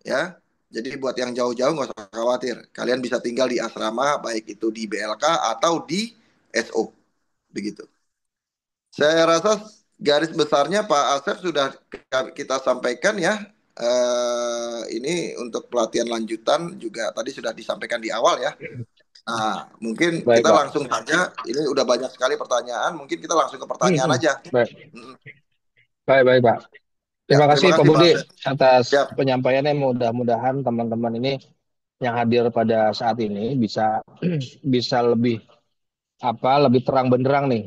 Ya, jadi buat yang jauh-jauh nggak usah khawatir. Kalian bisa tinggal di asrama, baik itu di BLK atau di SO. Begitu. Saya rasa garis besarnya Pak Asep sudah kita sampaikan ya. Ini untuk pelatihan lanjutan juga tadi sudah disampaikan di awal ya. Nah, mungkin Baik, kita Pak. langsung saja. Ini udah banyak sekali pertanyaan. Mungkin kita langsung ke pertanyaan Hmm, aja. baik, Mm, baik, baik, Pak. Ya, Terima kasih terima Pak kasih Pak Budi Asep. atas Ya, penyampaiannya. Mudah-mudahan teman-teman ini yang hadir pada saat ini bisa bisa lebih terang benderang nih,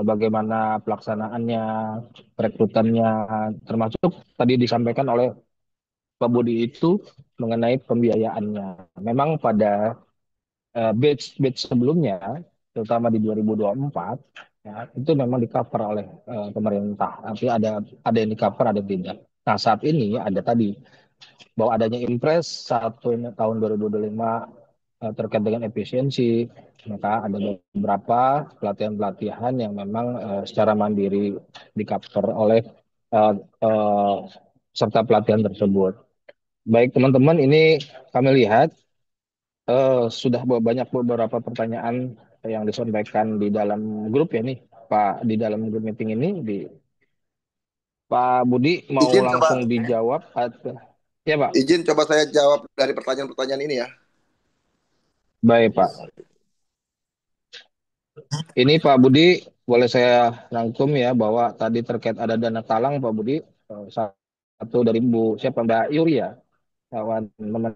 bagaimana pelaksanaannya, perekrutannya, termasuk tadi disampaikan oleh Pak Budi itu mengenai pembiayaannya. Memang pada batch-batch sebelumnya, terutama di 2024, ya, itu memang di cover oleh pemerintah. Tapi ada yang di cover, ada yang tidak. Nah, saat ini ada tadi bahwa adanya Impres 1 tahun 2025 terkait dengan efisiensi, maka ada beberapa pelatihan-pelatihan yang memang secara mandiri di cover oleh eh, eh, serta pelatihan tersebut. Baik teman-teman, ini kami lihat sudah banyak beberapa pertanyaan yang disampaikan di dalam grup ya nih, Pak, di dalam grup meeting ini, Pak Budi mau izin langsung coba dijawab atau ya Pak? izin coba saya jawab dari pertanyaan-pertanyaan ini ya. Baik Pak. Ini Pak Budi, boleh saya rangkum ya bahwa tadi terkait ada dana talang Pak Budi, satu dari Bu siapa Mbak Yuri ya, kawan teman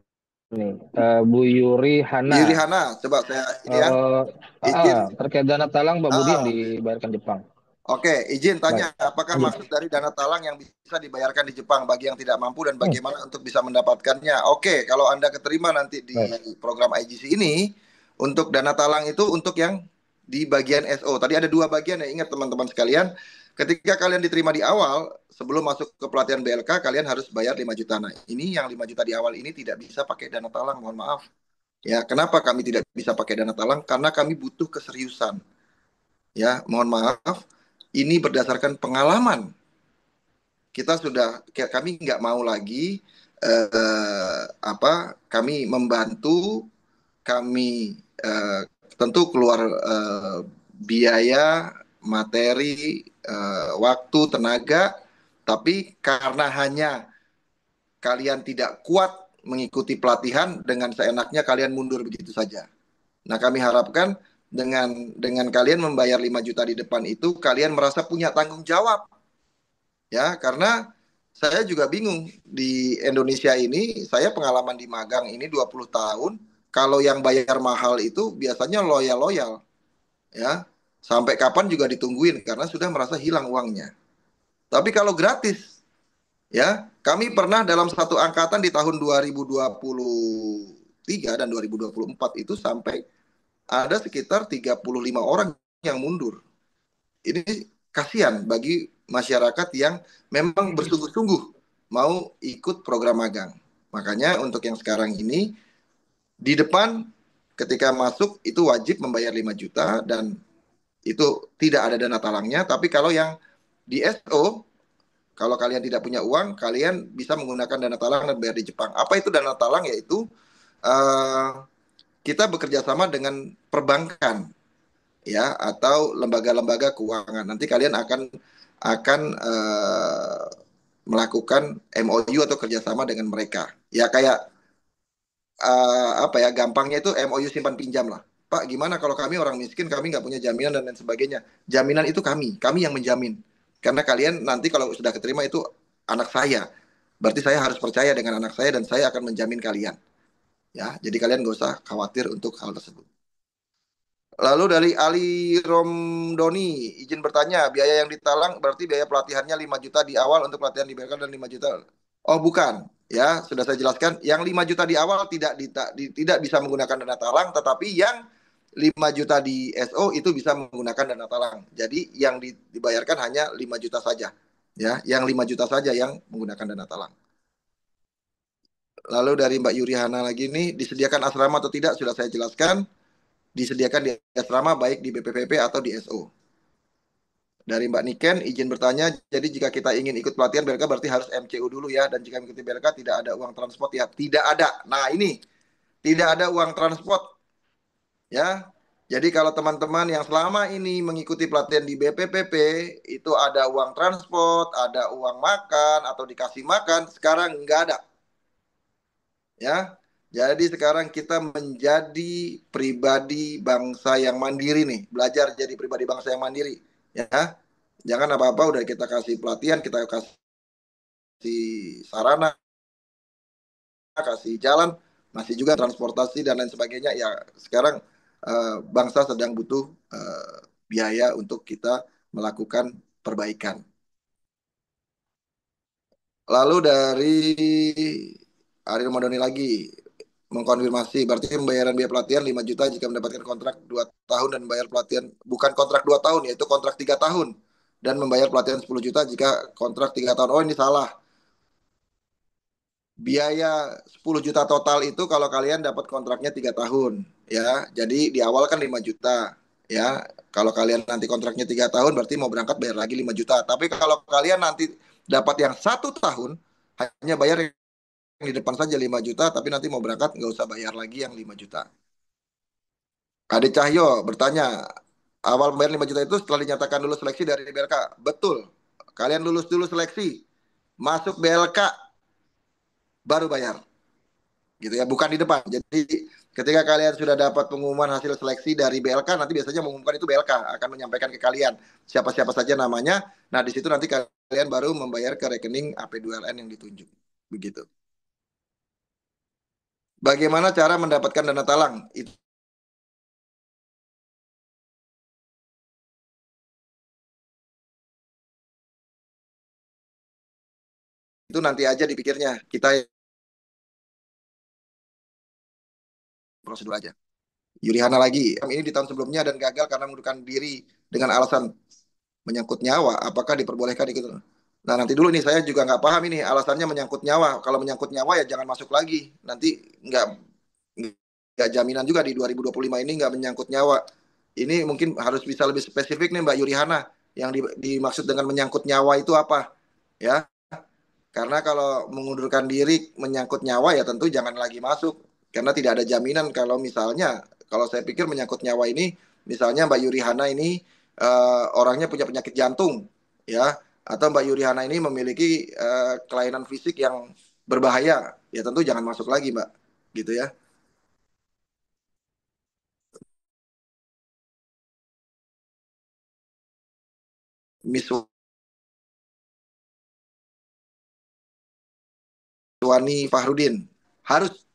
ini, Bu Yuri Hana. Yuri Hana, coba saya ini ya. Eh, Izin. Terkait dana talang Pak Budi yang Ah, dibayarkan Jepang. Oke, izin Baik, tanya, apakah lanjut. maksud dari dana talang yang bisa dibayarkan di Jepang bagi yang tidak mampu dan Hmm, bagaimana untuk bisa mendapatkannya? Oke, kalau Anda keterima nanti di baik. program IGC ini, untuk dana talang itu untuk yang di bagian SO. Tadi ada dua bagian ya, ingat teman-teman sekalian. Ketika kalian diterima di awal, sebelum masuk ke pelatihan BLK, kalian harus bayar 5 juta. Nah, ini yang 5 juta di awal ini tidak bisa pakai dana talang, mohon maaf. Ya, kenapa kami tidak bisa pakai dana talang? Karena kami butuh keseriusan. Ya, mohon maaf, ini berdasarkan pengalaman. Kami nggak mau lagi kami membantu, kami tentu keluar biaya, materi, waktu, tenaga, tapi karena hanya kalian tidak kuat mengikuti pelatihan, dengan seenaknya kalian mundur begitu saja. Nah, kami harapkan dengan kalian membayar 5 juta di depan itu, kalian merasa punya tanggung jawab. Ya, karena saya juga bingung di Indonesia ini, saya pengalaman di magang ini 20 tahun, kalau yang bayar mahal itu biasanya loyal-loyal, ya. Sampai kapan juga ditungguin karena sudah merasa hilang uangnya. Tapi kalau gratis, ya, kami pernah dalam satu angkatan di tahun 2023 dan 2024 itu sampai ada sekitar 35 orang yang mundur. Ini kasihan bagi masyarakat yang memang bersungguh-sungguh mau ikut program magang. Makanya untuk yang sekarang ini, di depan ketika masuk itu wajib membayar 5 juta dan itu tidak ada dana talangnya. Tapi kalau yang di SO, kalau kalian tidak punya uang, kalian bisa menggunakan dana talang dan bayar di Jepang. Apa itu dana talang? Yaitu uh, kita bekerja sama dengan perbankan, ya, atau lembaga-lembaga keuangan. Nanti kalian akan melakukan MOU atau kerjasama dengan mereka. Ya kayak apa ya, gampangnya itu MOU simpan pinjam lah. Pak, gimana kalau kami orang miskin, kami nggak punya jaminan dan lain sebagainya. Jaminan itu kami yang menjamin. Karena kalian nanti kalau sudah keterima itu anak saya. Berarti saya harus percaya dengan anak saya dan saya akan menjamin kalian. Ya, jadi kalian nggak usah khawatir untuk hal tersebut. Lalu dari Ali Romdoni, izin bertanya, biaya yang ditalang berarti biaya pelatihannya 5 juta di awal untuk pelatihan di BK dan 5 juta. Oh, bukan. Ya, sudah saya jelaskan. Yang 5 juta di awal tidak bisa menggunakan dana talang, tetapi yang 5 juta di SO itu bisa menggunakan dana talang. Jadi yang dibayarkan hanya 5 juta saja. Ya, yang 5 juta saja yang menggunakan dana talang. Lalu dari Mbak Yurihana lagi nih, disediakan asrama atau tidak sudah saya jelaskan. Disediakan di asrama baik di BPPP atau di SO. Dari Mbak Niken, izin bertanya, jadi jika kita ingin ikut pelatihan BLK berarti harus MCU dulu ya, dan jika mengikuti BLK tidak ada uang transport ya? Tidak ada. Nah ini, tidak ada uang transport ya. Jadi kalau teman-teman yang selama ini mengikuti pelatihan di BPPP, itu ada uang transport, ada uang makan, atau dikasih makan, sekarang nggak ada ya. Jadi sekarang kita menjadi pribadi bangsa yang mandiri nih, belajar jadi pribadi bangsa yang mandiri ya. Jangan apa-apa udah kita kasih pelatihan, kita kasih sarana, kasih jalan, masih juga transportasi dan lain sebagainya. Ya sekarang bangsa sedang butuh biaya untuk kita melakukan perbaikan. Lalu dari Ariel Madoni lagi mengkonfirmasi, berarti pembayaran biaya pelatihan 5 juta jika mendapatkan kontrak 2 tahun dan membayar pelatihan, bukan kontrak 2 tahun, yaitu kontrak 3 tahun. Dan membayar pelatihan 10 juta jika kontrak 3 tahun. Oh ini salah. Biaya 10 juta total itu kalau kalian dapat kontraknya 3 tahun. Ya, jadi di awal kan 5 juta. Ya, kalau kalian nanti kontraknya 3 tahun berarti mau berangkat bayar lagi 5 juta. Tapi kalau kalian nanti dapat yang 1 tahun, hanya bayar yang di depan saja 5 juta, tapi nanti mau berangkat nggak usah bayar lagi yang 5 juta. Ade Cahyo bertanya, awal bayar 5 juta itu setelah dinyatakan lulus seleksi dari BLK. Betul. Kalian lulus dulu seleksi, masuk BLK, baru bayar. Gitu ya, bukan di depan. Jadi ketika kalian sudah dapat pengumuman hasil seleksi dari BLK, nanti biasanya mengumumkan itu BLK akan menyampaikan ke kalian siapa-siapa saja namanya. Nah, di situ nanti kalian baru membayar ke rekening AP2LN yang ditunjuk. Begitu. Bagaimana cara mendapatkan dana talang? Itu nanti aja dipikirnya. Kita prosedur aja. Yurihana lagi, ini di tahun sebelumnya dan gagal karena mengundurkan diri dengan alasan menyangkut nyawa. Apakah diperbolehkan ikut? Nah nanti dulu nih saya juga nggak paham ini alasannya menyangkut nyawa. Kalau menyangkut nyawa ya jangan masuk lagi. Nanti nggak jaminan juga di 2025 ini nggak menyangkut nyawa. Ini mungkin harus bisa lebih spesifik nih Mbak Yurihana. Yang dimaksud dengan menyangkut nyawa itu apa? Ya, karena kalau mengundurkan diri menyangkut nyawa ya tentu jangan lagi masuk. Karena tidak ada jaminan kalau misalnya, kalau saya pikir menyangkut nyawa ini, misalnya Mbak Yurihana ini orangnya punya penyakit jantung, ya, atau Mbak Yurihana ini memiliki kelainan fisik yang berbahaya, ya tentu jangan masuk lagi Mbak, gitu ya. Miss Wani Fahrudin, harus.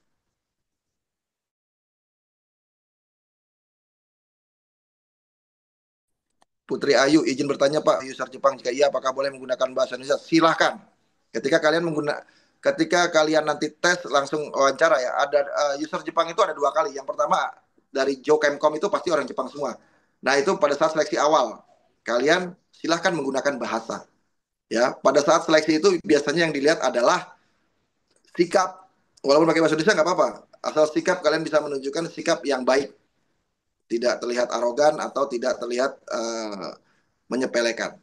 Putri Ayu, izin bertanya Pak, user Jepang jika iya apakah boleh menggunakan bahasa Indonesia? Silahkan. Ketika kalian nanti tes langsung wawancara ya, ada user Jepang itu ada 2 kali. Yang pertama dari Jokemcom itu pasti orang Jepang semua. Nah itu pada saat seleksi awal kalian silahkan menggunakan bahasa. Ya, pada saat seleksi itu biasanya yang dilihat adalah sikap. Walaupun pakai bahasa Indonesia nggak apa-apa. Asal sikap kalian bisa menunjukkan sikap yang baik, tidak terlihat arogan atau tidak terlihat menyepelekan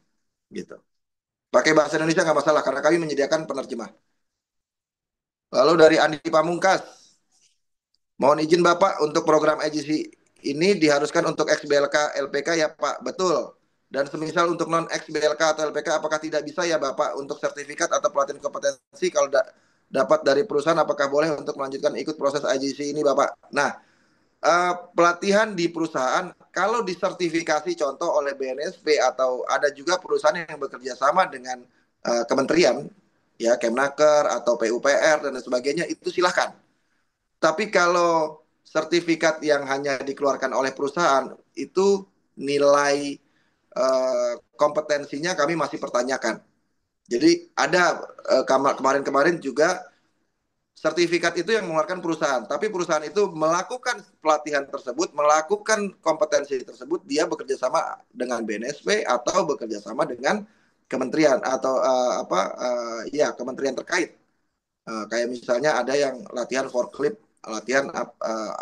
gitu. Pakai bahasa Indonesia nggak masalah karena kami menyediakan penerjemah. Lalu dari Andi Pamungkas, mohon izin Bapak untuk program agency ini diharuskan untuk ex-BLK LPK ya Pak, betul. Dan semisal untuk non ex-BLK atau LPK apakah tidak bisa ya Bapak untuk sertifikat atau pelatihan kompetensi kalau dapat dari perusahaan apakah boleh untuk melanjutkan ikut proses agency ini Bapak? Nah, pelatihan di perusahaan kalau disertifikasi contoh oleh BNSP atau ada juga perusahaan yang bekerja sama dengan kementerian ya Kemnaker atau PUPR dan sebagainya itu silahkan. Tapi kalau sertifikat yang hanya dikeluarkan oleh perusahaan itu nilai kompetensinya kami masih pertanyakan. Jadi ada kemarin-kemarin juga sertifikat itu yang mengeluarkan perusahaan, tapi perusahaan itu melakukan pelatihan tersebut, melakukan kompetensi tersebut, dia bekerja sama dengan BNSP atau bekerja sama dengan kementerian atau kementerian terkait. Kayak misalnya ada yang latihan forklift, latihan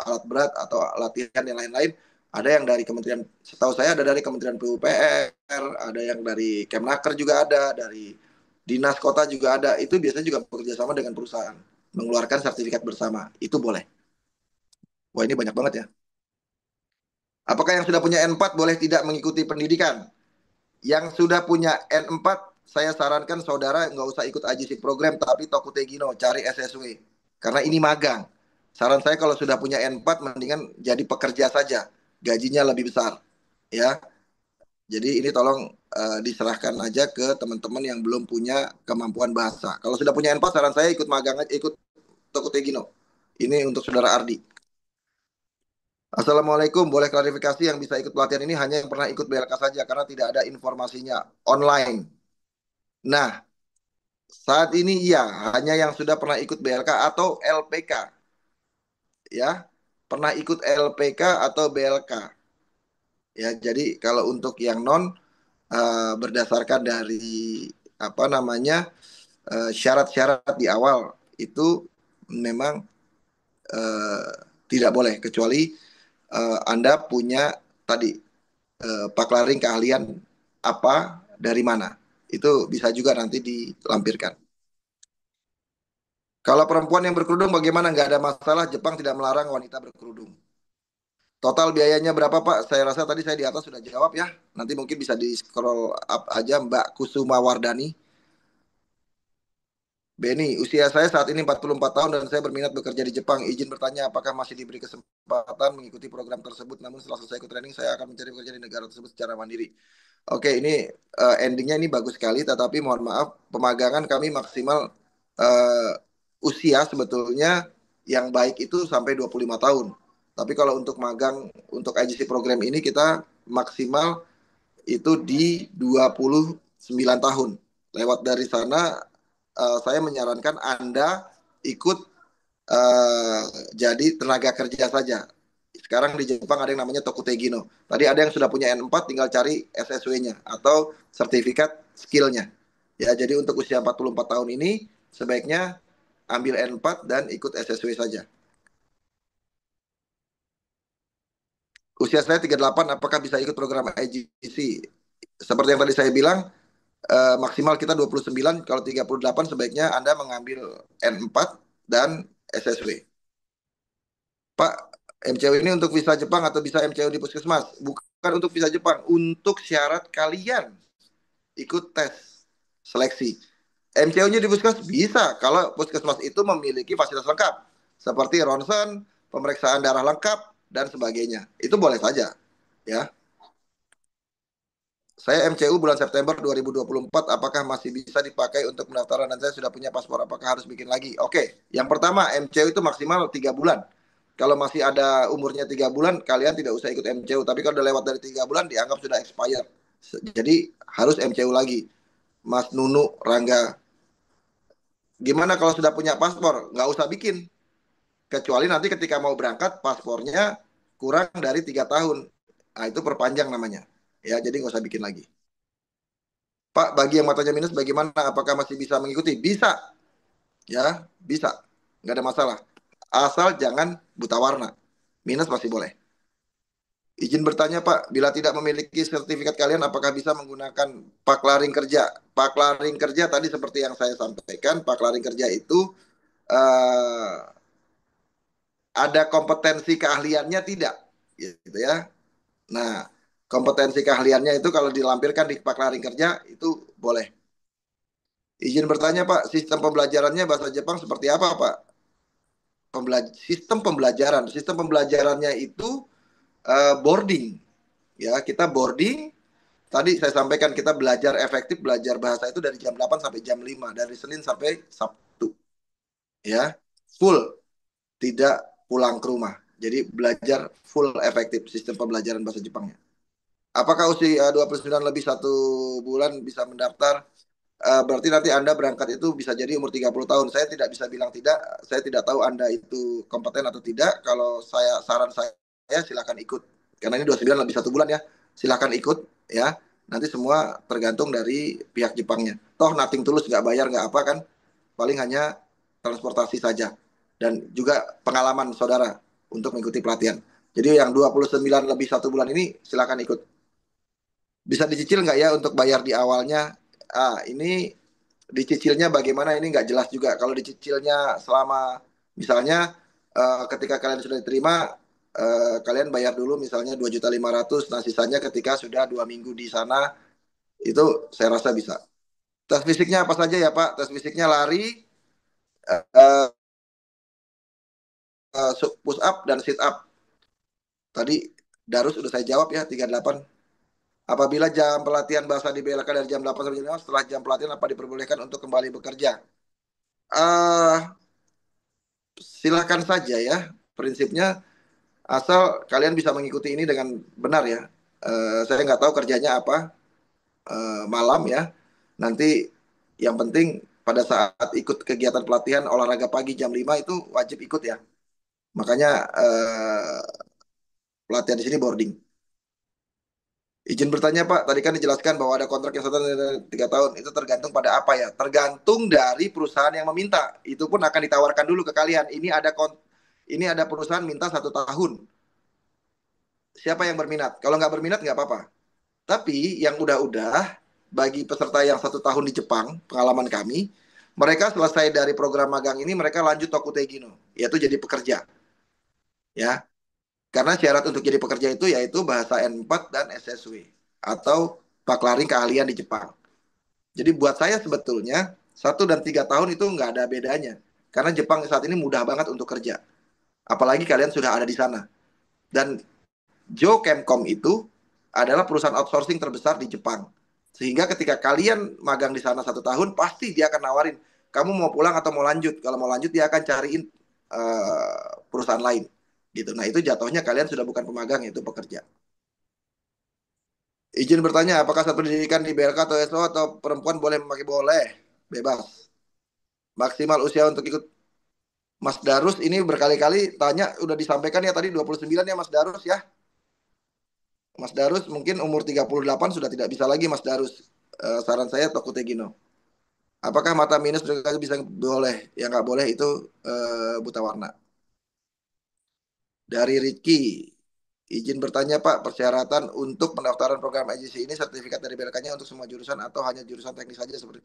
alat berat atau latihan yang lain-lain, ada yang dari kementerian, setahu saya ada dari Kementerian PUPR, ada yang dari Kemnaker juga ada, dari dinas kota juga ada, itu biasanya juga bekerja sama dengan perusahaan mengeluarkan sertifikat bersama. Itu boleh. Wah, ini banyak banget ya. Apakah yang sudah punya N4 boleh tidak mengikuti pendidikan? Yang sudah punya N4, saya sarankan saudara nggak usah ikut AJC program, tapi Tokutegino, cari SSW. Karena ini magang. Saran saya kalau sudah punya N4, mendingan jadi pekerja saja. Gajinya lebih besar. Ya, Jadi ini tolong diserahkan aja ke teman-teman yang belum punya kemampuan bahasa. Kalau sudah punya N4, saran saya ikut magang aja, ikut Toko Tegino. Ini untuk saudara Ardi. Assalamualaikum, boleh klarifikasi yang bisa ikut pelatihan ini hanya yang pernah ikut BLK saja karena tidak ada informasinya online. Nah, saat ini iya, hanya yang sudah pernah ikut BLK atau LPK ya. Pernah ikut LPK atau BLK ya. Jadi kalau untuk yang non berdasarkan dari apa namanya syarat-syarat di awal itu memang eh, tidak boleh kecuali Anda punya tadi paklaring keahlian apa dari mana. Itu bisa juga nanti dilampirkan. Kalau perempuan yang berkerudung bagaimana? Nggak ada masalah. Jepang tidak melarang wanita berkerudung. Total biayanya berapa Pak? Saya rasa tadi saya di atas sudah jawab ya. Nanti mungkin bisa di scroll up aja Mbak Kusuma Wardani. Benny, usia saya saat ini 44 tahun dan saya berminat bekerja di Jepang. Izin bertanya apakah masih diberi kesempatan mengikuti program tersebut. Namun setelah selesai ikut training, saya akan mencari pekerjaan di negara tersebut secara mandiri. Oke, ini endingnya ini bagus sekali. Tetapi mohon maaf, pemagangan kami maksimal eh, usia sebetulnya yang baik itu sampai 25 tahun. Tapi kalau untuk magang, untuk IGC program ini kita maksimal itu di 29 tahun. Lewat dari sana saya menyarankan Anda ikut uh, jadi tenaga kerja saja. Sekarang di Jepang ada yang namanya Tokutegino. Tadi ada yang sudah punya N4 tinggal cari SSW-nya atau sertifikat skill-nya. Ya, jadi untuk usia 44 tahun ini sebaiknya ambil N4 dan ikut SSW saja. Usia saya 38, apakah bisa ikut program IGC? Seperti yang tadi saya bilang, maksimal kita 29, kalau 38 sebaiknya Anda mengambil N4 dan SSW. Pak, MCU ini untuk visa Jepang atau bisa MCU di puskesmas? Bukan untuk visa Jepang, untuk syarat kalian ikut tes seleksi. MCU-nya di puskesmas bisa kalau puskesmas itu memiliki fasilitas lengkap seperti ronsen, pemeriksaan darah lengkap dan sebagainya. Itu boleh saja, ya. Saya MCU bulan September 2024, apakah masih bisa dipakai untuk pendaftaran dan saya sudah punya paspor, apakah harus bikin lagi? Oke, yang pertama MCU itu maksimal 3 bulan. Kalau masih ada umurnya 3 bulan, kalian tidak usah ikut MCU. Tapi kalau udah lewat dari 3 bulan, dianggap sudah expired. Jadi harus MCU lagi. Mas Nunu, Rangga. Gimana kalau sudah punya paspor? Nggak usah bikin. Kecuali nanti ketika mau berangkat, paspornya kurang dari 3 tahun. Nah, itu perpanjang namanya. Ya, jadi nggak usah bikin lagi. Pak, bagi yang matanya minus bagaimana? Apakah masih bisa mengikuti? Bisa, ya, bisa. Nggak ada masalah. Asal jangan buta warna. Minus masih boleh. Izin bertanya Pak, bila tidak memiliki sertifikat kalian, apakah bisa menggunakan paklaring kerja? Paklaring kerja tadi seperti yang saya sampaikan, paklaring kerja itu eh, ada kompetensi keahliannya tidak, gitu ya. Nah, kompetensi keahliannya itu kalau dilampirkan di paklaring kerja itu boleh. Izin bertanya Pak, sistem pembelajarannya bahasa Jepang seperti apa Pak? Sistem pembelajarannya itu boarding, ya kita boarding. Tadi saya sampaikan kita belajar efektif, belajar bahasa itu dari jam 8 sampai jam 5, dari Senin sampai Sabtu, ya full, tidak pulang ke rumah. Jadi belajar full efektif sistem pembelajaran bahasa Jepangnya. Apakah usia 29 lebih 1 bulan bisa mendaftar? Berarti nanti Anda berangkat itu bisa jadi umur 30 tahun. Saya tidak bisa bilang tidak. Saya tidak tahu Anda itu kompeten atau tidak. Kalau saran saya silakan ikut. Karena ini 29 lebih 1 bulan ya. Silakan ikut ya. Nanti semua tergantung dari pihak Jepangnya. Toh nothing tulus, nggak bayar nggak apa kan. Paling hanya transportasi saja. Dan juga pengalaman saudara untuk mengikuti pelatihan. Jadi yang 29 lebih 1 bulan ini silakan ikut. Bisa dicicil nggak ya untuk bayar di awalnya? Ini dicicilnya bagaimana ini nggak jelas juga. Kalau dicicilnya selama misalnya ketika kalian sudah diterima, kalian bayar dulu misalnya 2.500.000, nah sisanya ketika sudah 2 minggu di sana, itu saya rasa bisa. Tes fisiknya apa saja ya Pak? Tes fisiknya lari, uh, push up dan sit up. Tadi Darus udah saya jawab ya 38. Apabila jam pelatihan bahasa di BLK dari jam 8 sampai jam 5, setelah jam pelatihan apa diperbolehkan untuk kembali bekerja? Eh, Silahkan saja ya. Prinsipnya asal kalian bisa mengikuti ini dengan benar ya. Saya nggak tahu kerjanya apa malam ya. Nanti yang penting pada saat ikut kegiatan pelatihan olahraga pagi jam 5 itu wajib ikut ya. Makanya pelatihan di sini boarding. Izin bertanya Pak, tadi kan dijelaskan bahwa ada kontrak yang 1 3 tahun. Itu tergantung pada apa ya? Tergantung dari perusahaan yang meminta. Itu pun akan ditawarkan dulu ke kalian. Ini ada perusahaan minta 1 tahun. Siapa yang berminat? Kalau nggak berminat nggak apa-apa. Tapi yang udah-udah bagi peserta yang 1 tahun di Jepang, pengalaman kami, mereka selesai dari program magang ini mereka lanjut Tokutegino, yaitu jadi pekerja, ya. Karena syarat untuk jadi pekerja itu yaitu bahasa N4 dan SSW atau paklaring keahlian di Jepang. Jadi buat saya sebetulnya 1 dan 3 tahun itu nggak ada bedanya. Karena Jepang saat ini mudah banget untuk kerja. Apalagi kalian sudah ada di sana. Dan Jo Chemcom itu adalah perusahaan outsourcing terbesar di Jepang. Sehingga ketika kalian magang di sana 1 tahun, pasti dia akan nawarin, kamu mau pulang atau mau lanjut. Kalau mau lanjut, dia akan cariin perusahaan lain. Gitu. Nah itu jatuhnya kalian sudah bukan pemagang, itu pekerja. Izin bertanya, apakah saat pendidikan di BLK atau SO atau perempuan boleh memakai? Boleh, bebas. Maksimal usia untuk ikut. Mas Darus ini berkali-kali tanya, udah disampaikan ya tadi 29 ya Mas Darus ya. Mas Darus mungkin umur 38 sudah tidak bisa lagi Mas Darus. Saran saya Tokutegino. Apakah mata minus juga bisa boleh? Yang nggak boleh itu buta warna. Dari Ricky, izin bertanya Pak, persyaratan untuk pendaftaran program agensi ini sertifikat dari BLK-nya untuk semua jurusan atau hanya jurusan teknis saja seperti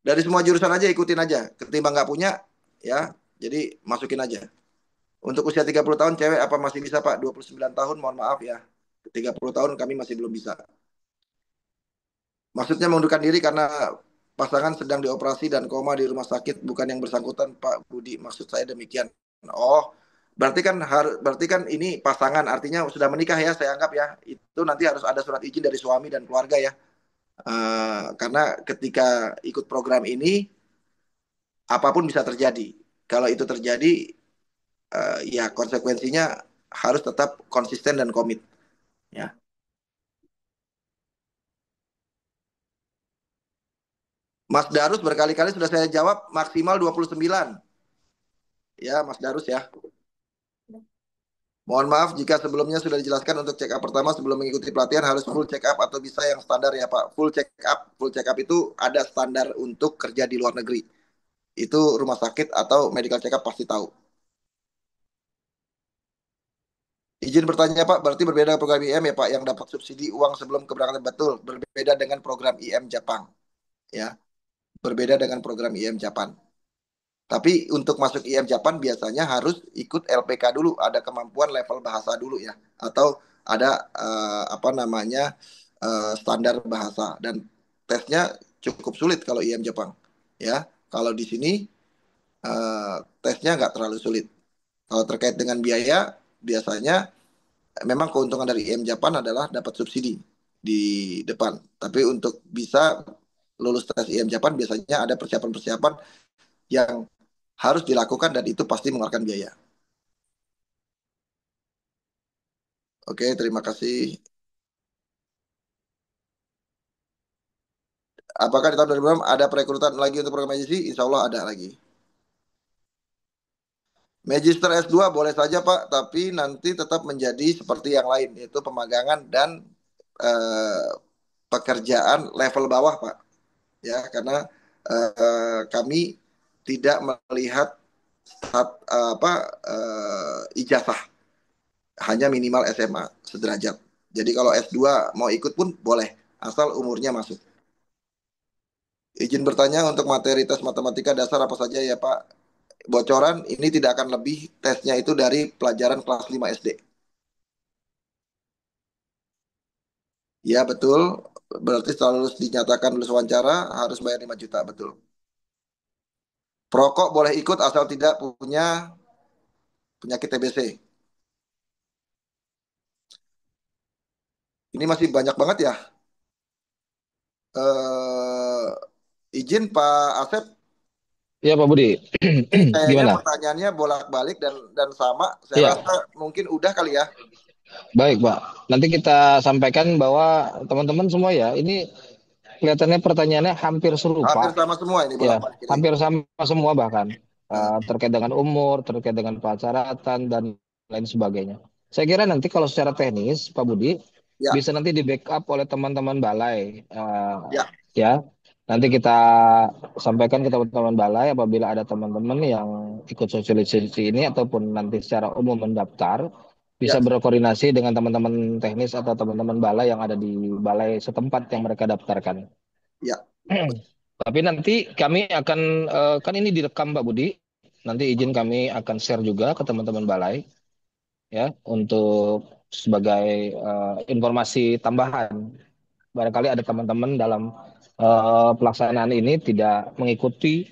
dari semua jurusan aja ikutin aja. Ketimbang nggak punya, ya, jadi masukin aja. Untuk usia 30 tahun cewek apa masih bisa Pak? 29 tahun mohon maaf ya. 30 tahun kami masih belum bisa. Maksudnya mengundurkan diri karena pasangan sedang dioperasi dan koma di rumah sakit, bukan yang bersangkutan Pak Budi. Maksud saya demikian. Oh, berarti kan ini pasangan artinya sudah menikah ya saya anggap ya. Itu nanti harus ada surat izin dari suami dan keluarga ya. Karena ketika ikut program ini apapun bisa terjadi. Kalau itu terjadi ya konsekuensinya harus tetap konsisten dan komit ya. Mas Darus berkali-kali sudah saya jawab maksimal 29 ya Mas Darus ya. Mohon maaf jika sebelumnya sudah dijelaskan untuk check up pertama sebelum mengikuti pelatihan harus full check up atau bisa yang standar ya Pak. Full check up itu ada standar untuk kerja di luar negeri. Itu rumah sakit atau medical check up pasti tahu. Izin bertanya Pak, berarti berbeda program IM ya Pak yang dapat subsidi uang sebelum keberangkatan, betul. Berbeda dengan program IM Jepang ya. Berbeda dengan program IM Jepang. Tapi untuk masuk IM Japan biasanya harus ikut LPK dulu, ada kemampuan level bahasa dulu ya, atau ada apa namanya standar bahasa dan tesnya cukup sulit kalau IM Jepang ya. Kalau di sini tesnya nggak terlalu sulit. Kalau terkait dengan biaya biasanya memang keuntungan dari IM Japan adalah dapat subsidi di depan. Tapi untuk bisa lulus tes IM Japan biasanya ada persiapan-persiapan yang harus dilakukan dan itu pasti mengeluarkan biaya. Oke, terima kasih. Apakah di tahun 2006 ada perekrutan lagi untuk program agency? Insya Allah ada lagi. Magister S2 boleh saja Pak, tapi nanti tetap menjadi seperti yang lain, yaitu pemagangan dan eh, pekerjaan level bawah Pak. Ya, karena kami tidak melihat apa ijazah, hanya minimal SMA sederajat. Jadi kalau S2 mau ikut pun boleh, asal umurnya masuk. Izin bertanya untuk materi tes matematika dasar apa saja ya Pak? Bocoran ini tidak akan lebih tesnya itu dari pelajaran kelas 5 SD. Ya betul, berarti setelah lulus dinyatakan lulus wawancara harus bayar 5 juta, betul. Perokok boleh ikut asal tidak punya penyakit TBC. Ini masih banyak banget ya. eh, izin Pak Asep, Iya Pak Budi, ini kayaknya gimana? pertanyaannya bolak-balik dan sama. Saya Iya, rasa mungkin udah kali ya. baik Pak. Nanti kita sampaikan bahwa teman-teman semua ya, ini kelihatannya pertanyaannya hampir Hampir serupa, sama semua ini ya, bolak-balik ini. hampir sama semua bahkan Eh, terkait dengan umur, terkait dengan pacaratan dan lain sebagainya. Saya kira nanti kalau secara teknis, Pak Budi ya, bisa nanti di backup oleh teman-teman balai, ya, ya. Nanti kita sampaikan ke teman-teman balai apabila ada teman-teman yang ikut sosialisasi ini ataupun nanti secara umum mendaftar, bisa ya, berkoordinasi dengan teman-teman teknis atau teman-teman balai yang ada di balai setempat yang mereka daftarkan. ya, Tapi nanti kami akan, kan ini direkam Pak Budi, nanti izin kami akan share juga ke teman-teman balai, ya, untuk sebagai informasi tambahan. Barangkali ada teman-teman dalam pelaksanaan ini tidak mengikuti,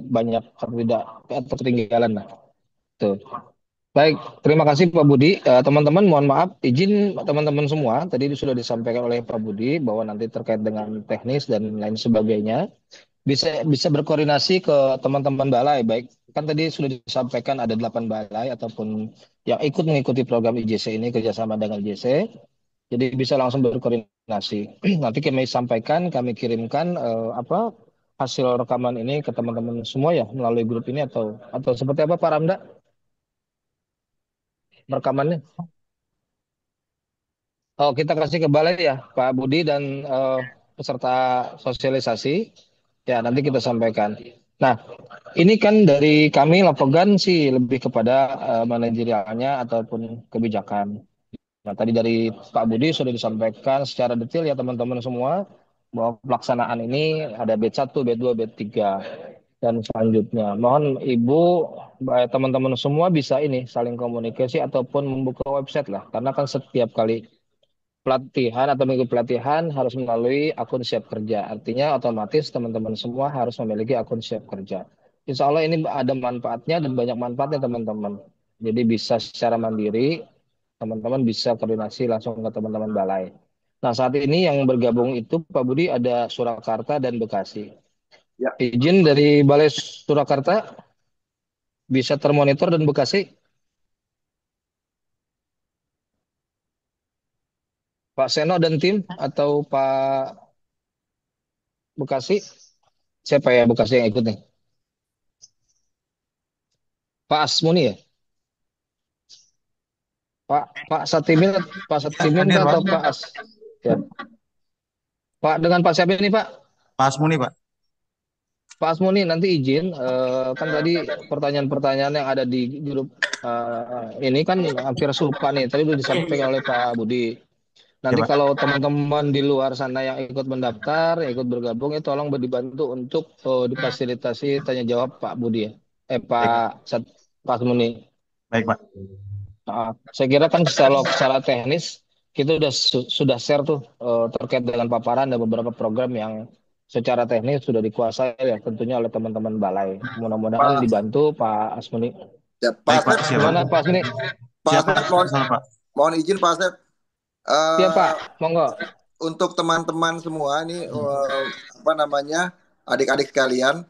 banyak atau tidak atau ketinggalan lah. Tuh. Baik, terima kasih Pak Budi. Teman-teman, mohon maaf, izin teman-teman semua. Tadi sudah disampaikan oleh Pak Budi bahwa nanti terkait dengan teknis dan lain sebagainya bisa bisa berkoordinasi ke teman-teman balai. Baik, kan tadi sudah disampaikan ada 8 balai ataupun yang ikut mengikuti program IJC ini kerjasama dengan IJC. Jadi bisa langsung berkoordinasi. Nanti kami sampaikan, kami kirimkan hasil rekaman ini ke teman-teman semua ya melalui grup ini atau seperti apa Pak Ramda rekamannya? Oh, kita kasih ke balai ya, Pak Budi dan peserta sosialisasi. Ya, nanti kita sampaikan. Nah, ini kan dari kami laporan sih lebih kepada manajerialnya ataupun kebijakan. Nah, tadi dari Pak Budi sudah disampaikan secara detail ya teman-teman semua bahwa pelaksanaan ini ada B1, B2, B3 dan selanjutnya. Mohon Ibu, teman-teman semua bisa ini saling komunikasi ataupun membuka website lah. Karena kan setiap kali pelatihan atau minggu pelatihan harus melalui akun siap kerja. Artinya otomatis teman-teman semua harus memiliki akun siap kerja. Insya Allah ini ada manfaatnya dan banyak manfaatnya teman-teman. Jadi bisa secara mandiri, teman-teman bisa koordinasi langsung ke teman-teman balai. Nah saat ini yang bergabung itu Pak Budi ada Surakarta dan Bekasi. ya. Izin dari Balai Surakarta bisa termonitor dan Bekasi. Pak Seno dan tim atau Pak Bekasi, siapa ya Bekasi yang ikut nih? Pak Asmuni ya? Pak Pak Satimin, Pak Satimin Hadir, Pak Pak. atau Pak As? Ya. Pak dengan Pak siapa ini Pak? Pak Muni, Pak. Pak Asmuni nanti izin, kan tadi pertanyaan-pertanyaan yang ada di grup ini kan hampir serupa nih. Tadi sudah disampaikan oleh Pak Budi. Ya, Nanti Pak. kalau teman-teman di luar sana yang ikut mendaftar, yang ikut bergabung, ya tolong dibantu untuk difasilitasi tanya jawab Pak Budi ya. Baik, Pak. Pak Asmuni. Baik, Pak. Saya kira kan secara teknis kita sudah share tuh terkait dengan paparan dan beberapa program yang secara teknis sudah dikuasai ya tentunya oleh teman-teman balai. Mudah-mudahan Pak, dibantu Pak Asmuni. ya, Baik, Pak Pak. Asep, Siap, Pak. Gimana Pak Asmuni? Pak Siap, Pak. Asep, mohon, Sama, Pak. mohon izin Pak Asep. Iya Pak, Eh, monggo. untuk teman-teman semua ini, apa namanya, adik-adik sekalian,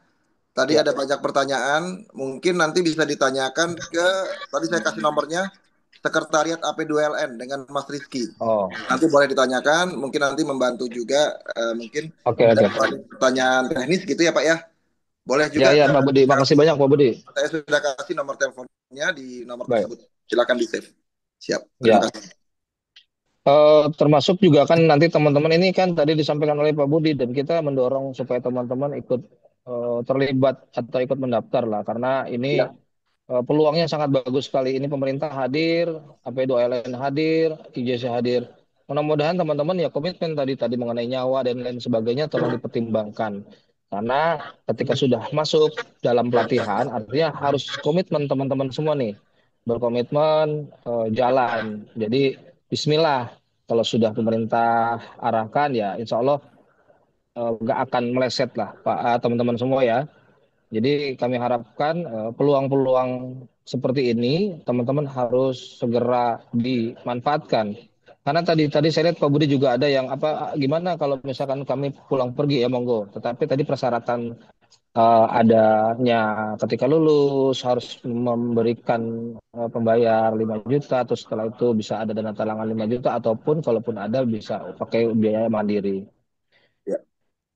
tadi Ya. ada banyak pertanyaan, mungkin nanti bisa ditanyakan ke, tadi saya kasih nomornya, Sekretariat AP2LN dengan Mas Rizky. Oh, Nanti boleh ditanyakan, mungkin nanti membantu juga, mungkin oke ada oke. pertanyaan teknis gitu ya Pak ya. Boleh Ya juga, ya Pak Budi, makasih banyak Pak Budi. saya sudah kasih nomor teleponnya di nomor Baik. tersebut. Silakan di save. Siap, terima Ya. kasih. Termasuk juga kan nanti teman-teman ini kan tadi disampaikan oleh Pak Budi dan kita mendorong supaya teman-teman ikut terlibat atau ikut mendaftar lah karena ini Ya, peluangnya sangat bagus sekali. Ini pemerintah hadir, AP2LN hadir, IJC hadir. Mudah-mudahan teman-teman ya komitmen tadi tadi mengenai nyawa dan lain sebagainya tolong dipertimbangkan. Karena ketika sudah masuk dalam pelatihan, artinya harus komitmen teman-teman semua nih. Berkomitmen jalan. Jadi Bismillah. Kalau sudah pemerintah arahkan ya insya Allah nggak akan meleset lah Pak teman-teman semua ya. Jadi kami harapkan peluang-peluang seperti ini teman-teman harus segera dimanfaatkan. Karena tadi tadi saya lihat Pak Budi juga ada yang apa gimana kalau misalkan kami pulang pergi ya monggo. Tetapi tadi persyaratan adanya ketika lulus harus memberikan pembayar 5 juta atau setelah itu bisa ada dana talangan 5 juta ataupun kalaupun ada bisa pakai biaya mandiri. Ya.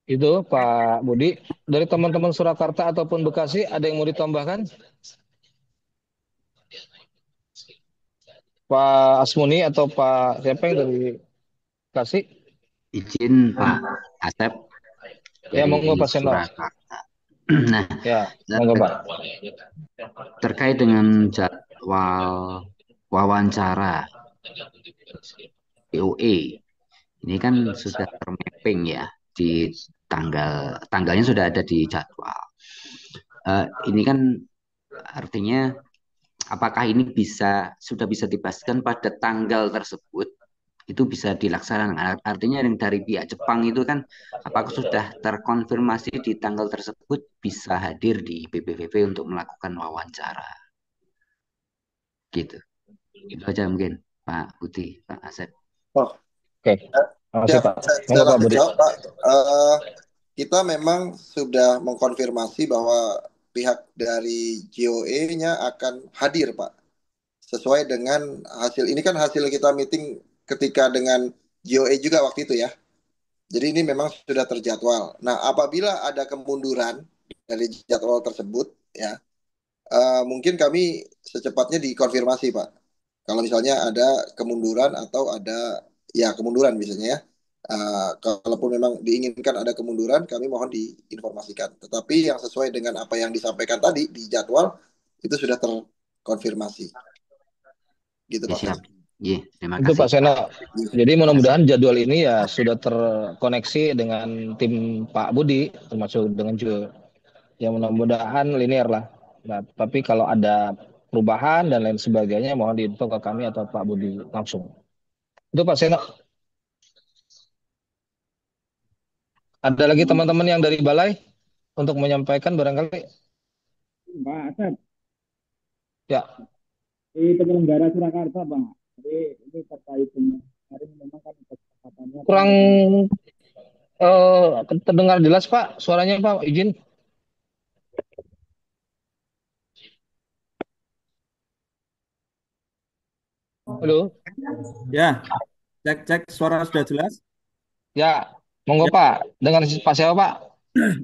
Itu Pak Budi dari teman-teman Surakarta ataupun Bekasi ada yang mau ditambahkan? Pak Asmuni atau Pak siapa yang dari Bekasi? Izin Pak Asep Ya dari monggo Pak Seno. Surakarta. Nah, Ya monggo Pak. terkait dengan jadwal wawancara POE, ini kan sudah termapping ya di tanggalnya sudah ada di jadwal. Ini kan artinya apakah ini sudah bisa dipastikan pada tanggal tersebut itu bisa dilaksanakan. Artinya yang dari pihak Jepang itu kan apakah sudah terkonfirmasi di tanggal tersebut bisa hadir di PBVV untuk melakukan wawancara. Gitu. Itu aja mungkin Pak Putih, Pak Asep. Oh, Oke. Terima kasih siap. Pak. Saya Monggo Pak langsung Budi. jawab, Pak. Kita memang sudah mengkonfirmasi bahwa pihak dari GOE-nya akan hadir, Pak. Sesuai dengan hasil, ini kan hasil kita meeting ketika dengan GOE juga waktu itu ya. Jadi ini memang sudah terjadwal. Nah, apabila ada kemunduran dari jadwal tersebut, ya, mungkin kami secepatnya dikonfirmasi, Pak. Kalau misalnya ada kemunduran atau ada ya kemunduran misalnya ya. Kalaupun memang diinginkan ada kemunduran, kami mohon diinformasikan. Tetapi yang sesuai dengan apa yang disampaikan tadi di jadwal itu sudah terkonfirmasi. Gitu, Ya, Pak. siap. Iya, terima Itu kasih Pak Seno. Pak. Jadi mudah-mudahan jadwal ini ya sudah terkoneksi dengan tim Pak Budi termasuk dengan juga ya mudah-mudahan linear lah. Nah, tapi kalau ada perubahan dan lain sebagainya mohon diinfo ke kami atau Pak Budi langsung. Itu Pak Seno. Ada lagi teman-teman yang dari balai untuk menyampaikan barangkali Pak Asep, ya di penyelenggara Surakarta, Pak. Jadi ini terkait dengan hari ini memang kan kesepakatannya kan kurang dengan terdengar jelas Pak suaranya Pak izin. Halo. ya, cek suara sudah jelas. Ya, monggo Ya, Pak. Dengan Pak siapa Pak?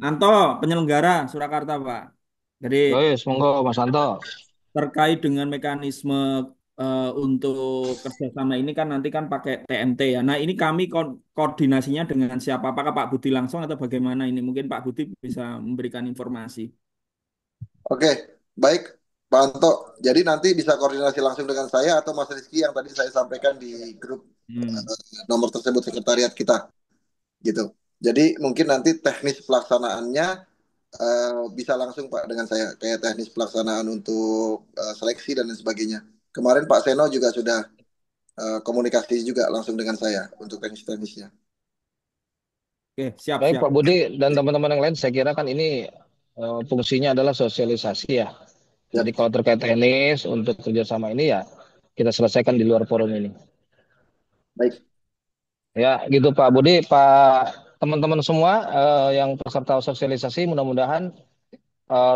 Anto, penyelenggara Surakarta, Pak. Jadi Yois, monggo Mas Santo. terkait dengan mekanisme untuk kerjasama ini kan nanti kan pakai TMT ya. Nah ini kami koordinasinya dengan siapa? Apakah Pak Budi langsung atau bagaimana ini? Mungkin Pak Budi bisa memberikan informasi. Oke, baik Pak Anto. Jadi nanti bisa koordinasi langsung dengan saya atau Mas Rizky yang tadi saya sampaikan di grup Hmm. nomor tersebut sekretariat kita gitu. Jadi mungkin nanti teknis pelaksanaannya bisa langsung Pak dengan saya kayak teknis pelaksanaan untuk seleksi dan lain sebagainya. Kemarin Pak Seno juga sudah komunikasi juga langsung dengan saya untuk teknis-teknisnya. Oke, siap, Baik siap. Pak Budi dan teman-teman yang lain, saya kira kan ini fungsinya adalah sosialisasi ya. Ya, Jadi kalau terkait teknis untuk kerjasama ini ya kita selesaikan di luar forum ini. baik. Ya gitu Pak Budi, Pak teman-teman semua yang peserta sosialisasi mudah-mudahan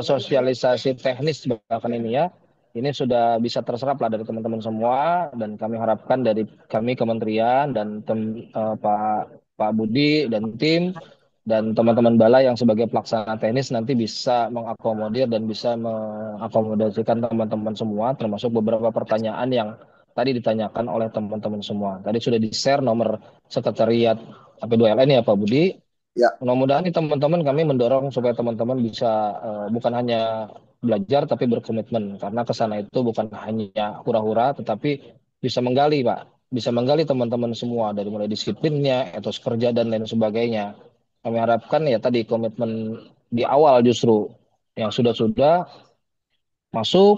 sosialisasi teknis bahkan ini ya ini sudah bisa terserap lah dari teman-teman semua dan kami harapkan dari kami kementerian dan Pak Budi dan tim dan teman-teman balai yang sebagai pelaksana teknis nanti bisa mengakomodir dan bisa mengakomodasikan teman-teman semua termasuk beberapa pertanyaan yang tadi ditanyakan oleh teman-teman semua. Tadi sudah di-share nomor sekretariat AP2LN ya Pak Budi. Ya, Mudah-mudahan nih teman-teman kami mendorong supaya teman-teman bisa bukan hanya belajar tapi berkomitmen karena ke sana itu bukan hanya hura-hura tetapi bisa menggali Pak, bisa menggali teman-teman semua dari mulai disiplinnya, etos kerja dan lain sebagainya. Kami harapkan ya tadi komitmen di awal justru yang sudah-sudah masuk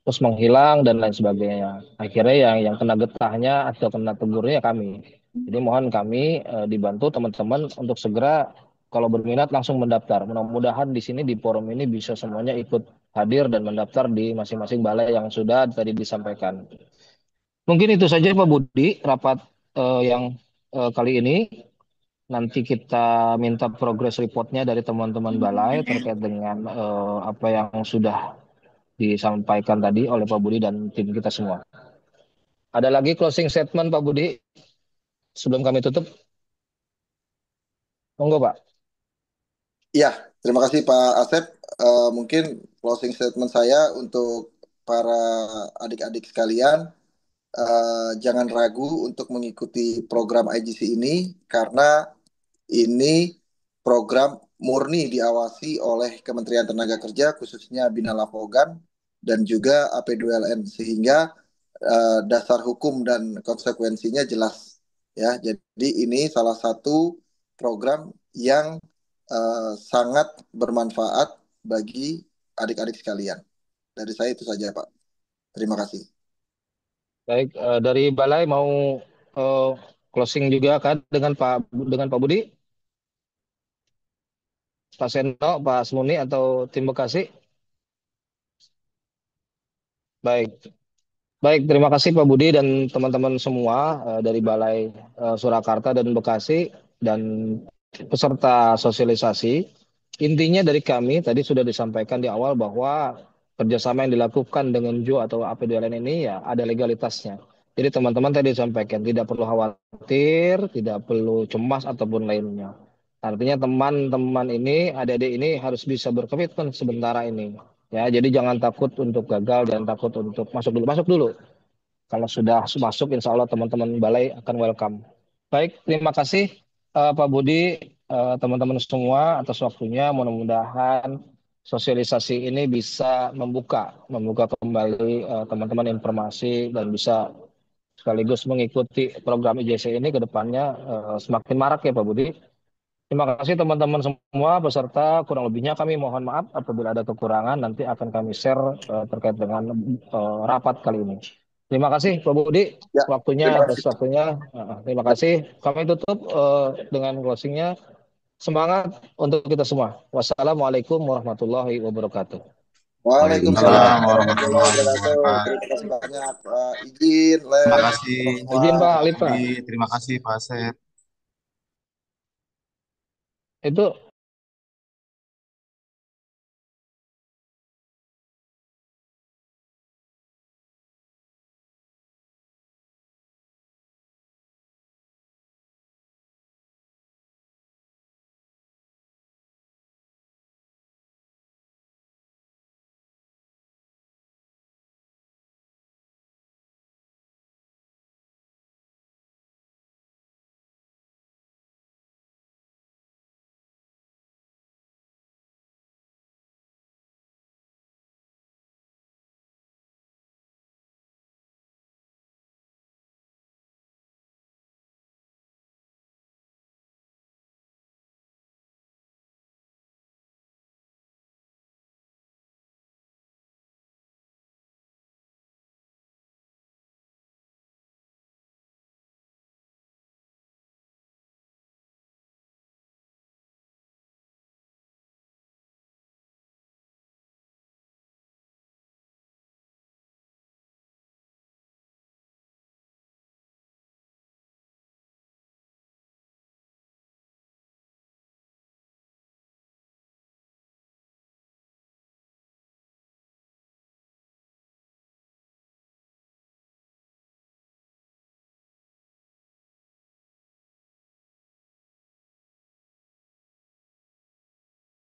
terus menghilang dan lain sebagainya. Akhirnya yang kena getahnya atau kena tegurnya kami. Jadi mohon kami dibantu teman-teman untuk segera kalau berminat langsung mendaftar. Mudah-mudahan di sini di forum ini bisa semuanya ikut hadir dan mendaftar di masing-masing balai yang sudah tadi disampaikan. Mungkin itu saja Pak Budi rapat yang kali ini. Nanti kita minta progress reportnya dari teman-teman balai terkait dengan apa yang sudah disampaikan tadi oleh Pak Budi dan tim kita semua. Ada lagi closing statement Pak Budi sebelum kami tutup? Monggo Pak. Iya, terima kasih Pak Asep. Mungkin closing statement saya untuk para adik-adik sekalian, jangan ragu untuk mengikuti program IGC ini karena ini program murni diawasi oleh Kementerian Tenaga Kerja, khususnya Bina Lapogan dan juga AP2LN, sehingga dasar hukum dan konsekuensinya jelas. Ya, jadi ini salah satu program yang sangat bermanfaat bagi adik-adik sekalian. Dari saya itu saja, Pak. Terima kasih. Baik, dari balai mau eh, closing juga kan dengan Pak Budi, Pak Seno, Pak Asmuni atau tim Bekasi? Baik. Baik, terima kasih Pak Budi dan teman-teman semua dari Balai Surakarta dan Bekasi dan peserta sosialisasi. Intinya dari kami tadi sudah disampaikan di awal bahwa kerjasama yang dilakukan dengan Jo atau AP2LN ini ya ada legalitasnya. Jadi teman-teman tadi disampaikan tidak perlu khawatir, tidak perlu cemas ataupun lainnya. Artinya teman-teman ini, adik-adik ini harus bisa berkomitmen sementara ini. Ya, jadi jangan takut untuk gagal dan takut untuk masuk dulu. Masuk dulu. Kalau sudah masuk, insya Allah teman-teman balai akan welcome. Baik, terima kasih Pak Budi, teman-teman semua atas waktunya. Mudah-mudahan sosialisasi ini bisa membuka kembali teman-teman informasi dan bisa sekaligus mengikuti program IJC ini ke depannya semakin marak ya Pak Budi. Terima kasih teman-teman semua peserta. Kurang lebihnya kami mohon maaf apabila ada kekurangan. Nanti akan kami share terkait dengan rapat kali ini. Terima kasih Pak Budi Ya, waktunya terima atas kasih. waktunya. Terima kasih. Kami tutup dengan closingnya. Semangat untuk kita semua. Wassalamualaikum warahmatullahi wabarakatuh. Waalaikumsalam Waalaikumsalam Waalaikumsalam. warahmatullahi warahmatullahi wabarakatuh. wabarakatuh. Terima kasih banyak, Pak. Izin, Terima Les, kasih teman semua. Izin Pak Pak Alif Pak. Budi, terima kasih Pak Asep. Itu